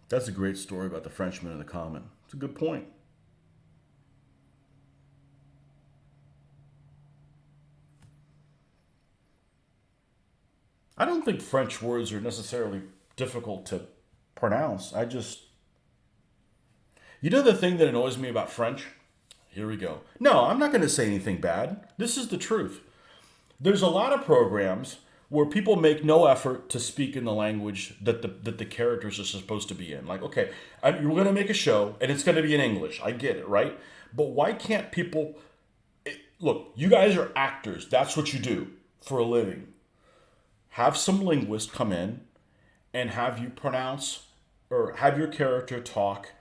That's a great story about the Frenchman and the comet. It's a good point. I don't think French words are necessarily difficult to pronounce. The thing that annoys me about French? Here we go. No, I'm not going to say anything bad. This is the truth. There's a lot of programs where people make no effort to speak in the language that the characters are supposed to be in. Like, okay, you're going to make a show and it's going to be in English. I get it, right? But why can't people... Look, you guys are actors. That's what you do for a living. Have some linguist come in and have you pronounce or have your character talk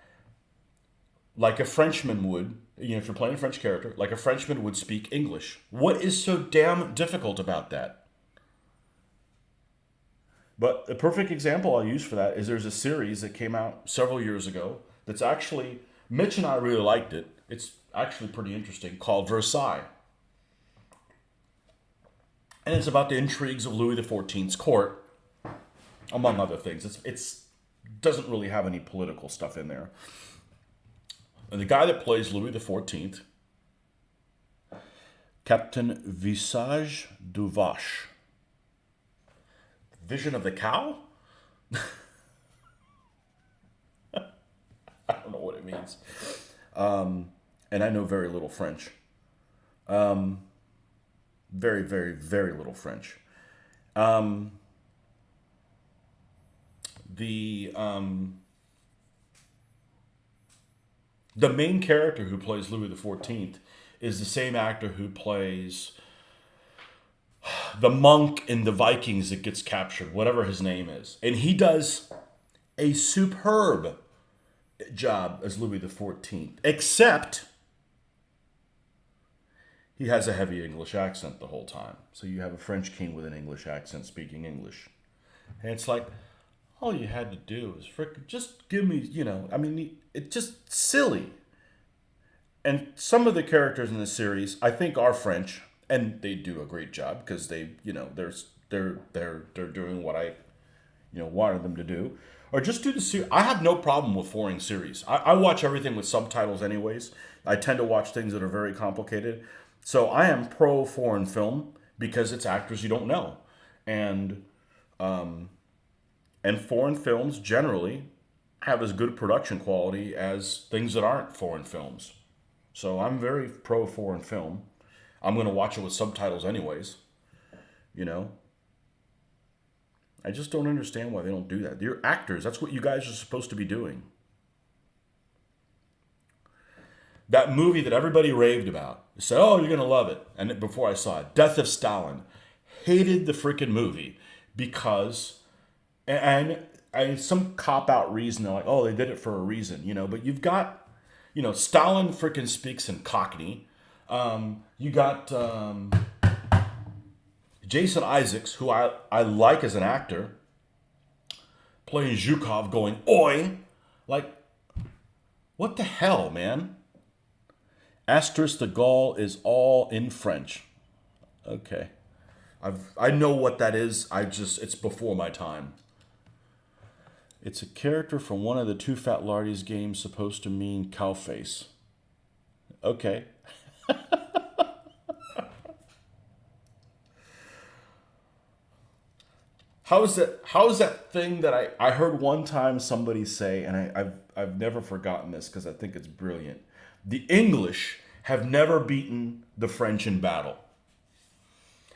like a Frenchman would, if you're playing a French character, like a Frenchman would speak English. What is so damn difficult about that? But the perfect example I'll use for that is there's a series that came out several years ago that's actually, Mitch and I really liked it. It's actually pretty interesting, called Versailles. And it's about the intrigues of Louis XIV's court, among other things. It's doesn't really have any political stuff in there. And the guy that plays Louis XIV, Captain Visage du Vache. Vision of the cow? I don't know what it means. And I know very little French. Very, very, very little French. The main character who plays Louis XIV is the same actor who plays the monk in the Vikings that gets captured, whatever his name is. And he does a superb job as Louis XIV, except he has a heavy English accent the whole time. So you have a French king with an English accent speaking English. And it's like, all you had to do is just give me, it's just silly. And some of the characters in the series, I think, are French, and they do a great job because they're doing what I, wanted them to do. Or just do the series. I have no problem with foreign series. I watch everything with subtitles anyways. I tend to watch things that are very complicated. So I am pro foreign film because it's actors you don't know. And foreign films generally have as good production quality as things that aren't foreign films. So I'm very pro foreign film. I'm going to watch it with subtitles anyways. I just don't understand why they don't do that. You're actors. That's what you guys are supposed to be doing. That movie that everybody raved about. They said, oh, you're going to love it. And before I saw it, Death of Stalin. Hated the freaking movie because... And some cop-out reason, they're like, oh, they did it for a reason, But you've got, Stalin freaking speaks in Cockney. You got Jason Isaacs, who I like as an actor, playing Zhukov going, oi! Like, what the hell, man? Asterisk the Gaul is all in French. Okay. I know what that is. It's before my time. It's a character from one of the Two Fat Lardies games supposed to mean cow face. Okay. How is that thing that I heard one time somebody say, and I've never forgotten this because I think it's brilliant. The English have never beaten the French in battle.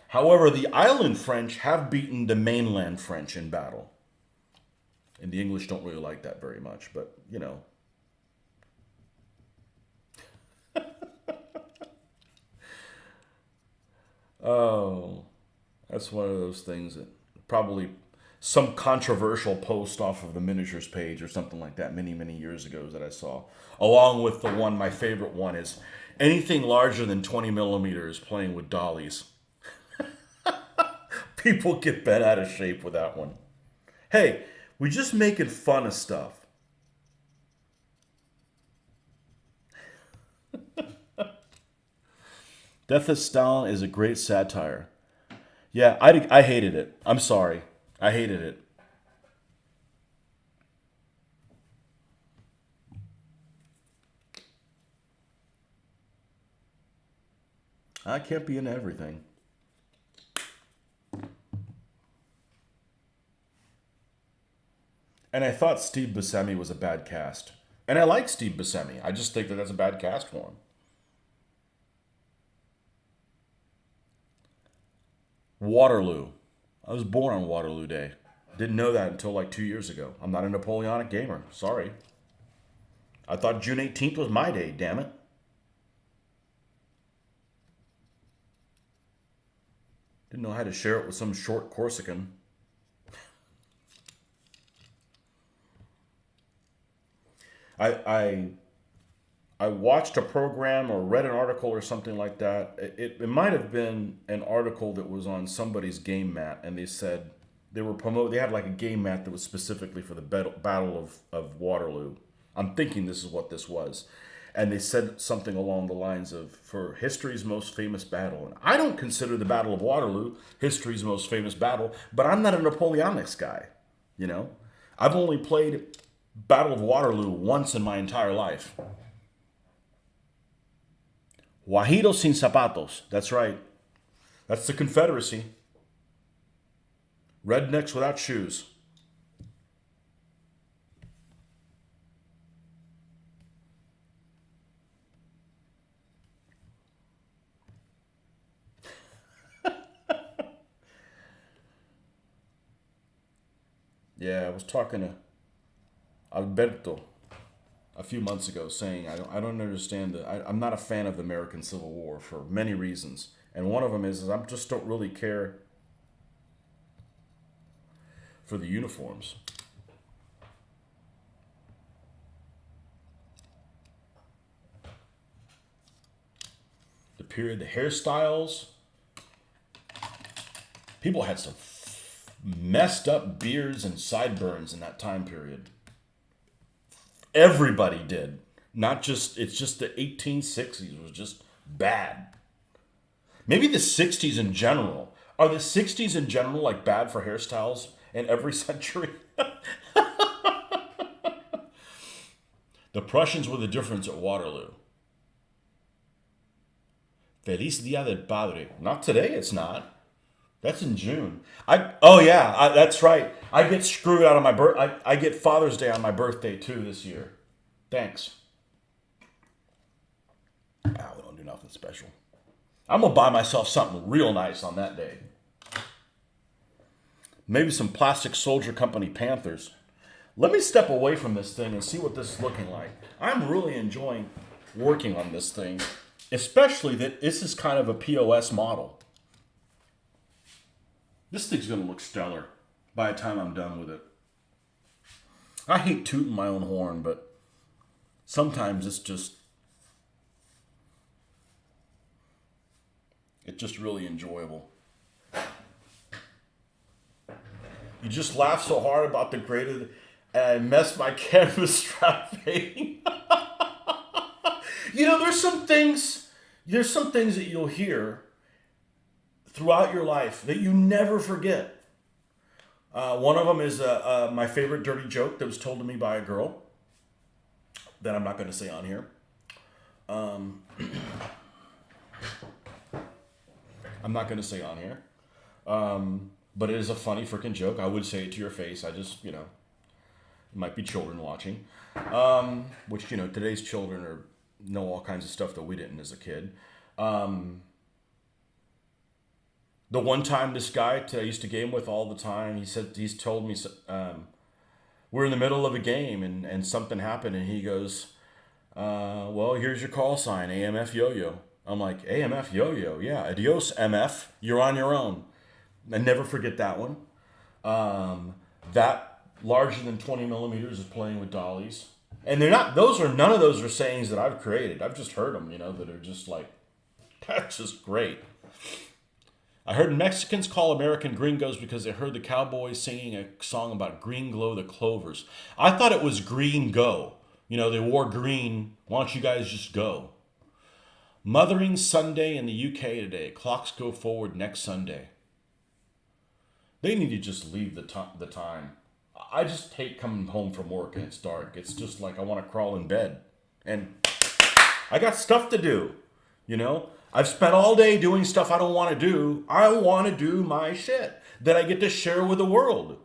However, the island French have beaten the mainland French in battle. And the English don't really like that very much, but you know. Oh, that's one of those things that probably some controversial post off of the miniatures page or something like that many, many years ago that I saw. Along with the one, my favorite one is anything larger than 20 millimeters playing with dollies. People get bent out of shape with that one. Hey, we're just making fun of stuff. Death of Stalin is a great satire. Yeah, I hated it. I'm sorry. I hated it. I can't be into everything. And I thought Steve Buscemi was a bad cast. And I like Steve Buscemi. I just think that that's a bad cast for him. Waterloo. I was born on Waterloo Day. Didn't know that until like 2 years ago. I'm not a Napoleonic gamer. Sorry. I thought June 18th was my day, damn it. Didn't know how to share it with some short Corsican. I, I I watched a program or read an article or something like that. It might have been an article that was on somebody's game mat, and they said they were promote. They had like a game mat that was specifically for the Battle of Waterloo. I'm thinking this is what this was, and they said something along the lines of for history's most famous battle. And I don't consider the Battle of Waterloo history's most famous battle, but I'm not a Napoleonics guy. You know, I've only played Battle of Waterloo once in my entire life. Guajiros sin zapatos. That's right. That's the Confederacy. Rednecks without shoes. Yeah, I was talking to Alberto a few months ago saying I don't understand I'm not a fan of the American Civil War for many reasons. And one of them is I just don't really care for the uniforms. The period, the hairstyles. People had some messed up beards and sideburns in that time period. Everybody did. Not just, it's just the 1860s was just bad. Maybe the 60s in general. Are the 60s in general like bad for hairstyles in every century? The Prussians were the difference at Waterloo. Feliz Dia del Padre. Not today, it's not. That's in June. That's right. I get screwed out of my I get Father's Day on my birthday too this year. Thanks. We don't do nothing special. I'm gonna buy myself something real nice on that day. Maybe some Plastic Soldier Company Panthers. Let me step away from this thing and see what this is looking like. I'm really enjoying working on this thing, especially that this is kind of a POS model. This thing's going to look stellar by the time I'm done with it. I hate tooting my own horn, but sometimes it's just really enjoyable. You just laugh so hard about the graded, and I messed my canvas strap fading. You know, there's some things that you'll hear throughout your life that you never forget. One of them is my favorite dirty joke that was told to me by a girl that I'm not going to say on here. I'm not going to say on here. But it is a funny freaking joke. I would say it to your face. I just, it might be children watching. Which, today's children know all kinds of stuff that we didn't as a kid. The one time this guy I used to game with all the time, he's told me, we're in the middle of a game and something happened and he goes, well, here's your call sign, AMF Yo-Yo. I'm like, AMF Yo-Yo? Yeah, adios MF, you're on your own. I never forget that one. That larger than 20 millimeters is playing with dollies. And none of those are sayings that I've created. I've just heard them, that are just like, that's just great. I heard Mexicans call American gringos because they heard the cowboys singing a song about green glow the clovers. I thought it was green go. They wore green. Why don't you guys just go? Mothering Sunday in the UK today. Clocks go forward next Sunday. They need to just leave the time. I just hate coming home from work and it's dark. It's just like I want to crawl in bed. And I got stuff to do, I've spent all day doing stuff I don't want to do. I want to do my shit that I get to share with the world,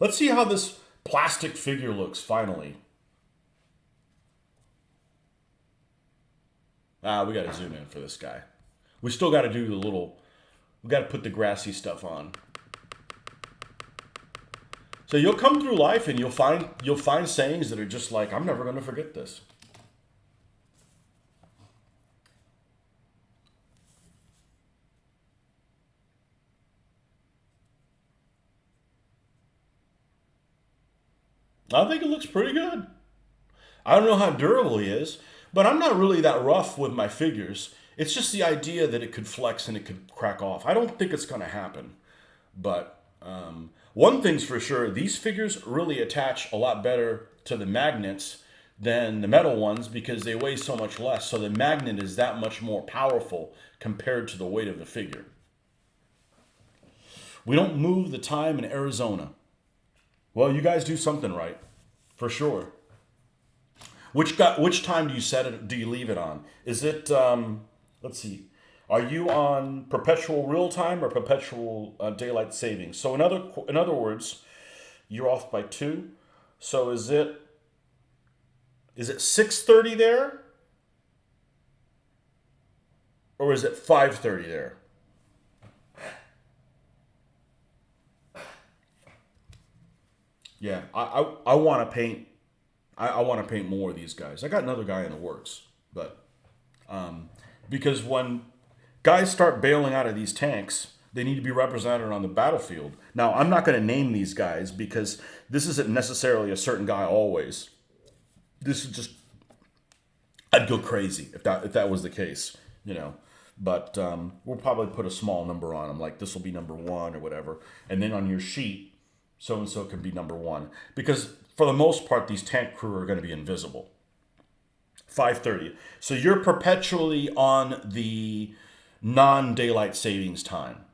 Let's see how this plastic figure looks finally. We got to zoom in for this guy. We still got to do we got to put the grassy stuff on. So you'll come through life and you'll find sayings that are just like, I'm never going to forget this. I think it looks pretty good. I don't know how durable he is, but I'm not really that rough with my figures. It's just the idea that it could flex and it could crack off. I don't think it's going to happen. But one thing's for sure, these figures really attach a lot better to the magnets than the metal ones because they weigh so much less. So the magnet is that much more powerful compared to the weight of the figure. We don't move the time in Arizona. Well, you guys do something right, for sure. Which time do you set it? Do you leave it on? Is it? Let's see. Are you on perpetual real time or perpetual daylight savings? So in other words, you're off by 2. So is it 6:30 there, or is it 5:30 there? Yeah, I want to paint. I want to paint more of these guys. I got another guy in the works, but because when guys start bailing out of these tanks, they need to be represented on the battlefield. Now, I'm not going to name these guys because this isn't necessarily a certain guy always. This is just, I'd go crazy if that was the case, But we'll probably put a small number on them, like this will be number 1 or whatever, and then on your sheet, so and so can be number 1 because for the most part, these tank crew are going to be invisible. 5:30. So you're perpetually on the non-daylight savings time.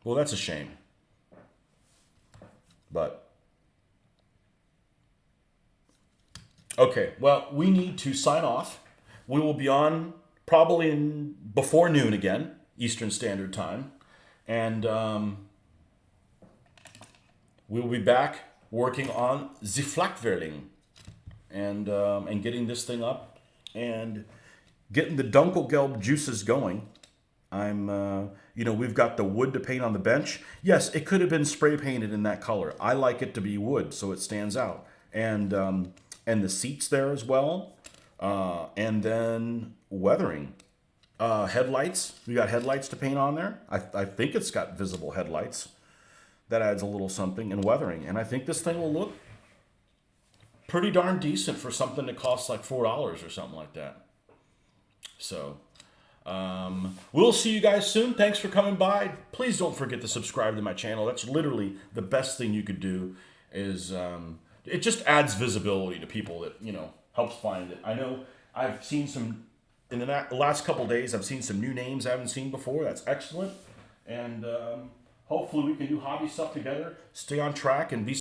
Well, that's a shame. But okay, well, we need to sign off. We will be on probably before noon again, Eastern Standard Time, and we will be back working on the Flakverling and getting this thing up and getting the Dunkelgelb juices going. We've got the wood to paint on the bench. Yes, it could have been spray painted in that color. I like it to be wood, so it stands out. And the seats there as well. And then weathering. Headlights. We got headlights to paint on there. I think it's got visible headlights. That adds a little something, and weathering. And I think this thing will look pretty darn decent for something that costs like $4 or something like that. So we'll see you guys soon. Thanks for coming by. Please don't forget to subscribe to my channel. That's literally the best thing you could do. Is it just adds visibility to people that helps find it. I know I've seen some in the last couple days, I've seen some new names I haven't seen before. That's excellent. And hopefully we can do hobby stuff together, stay on track, and be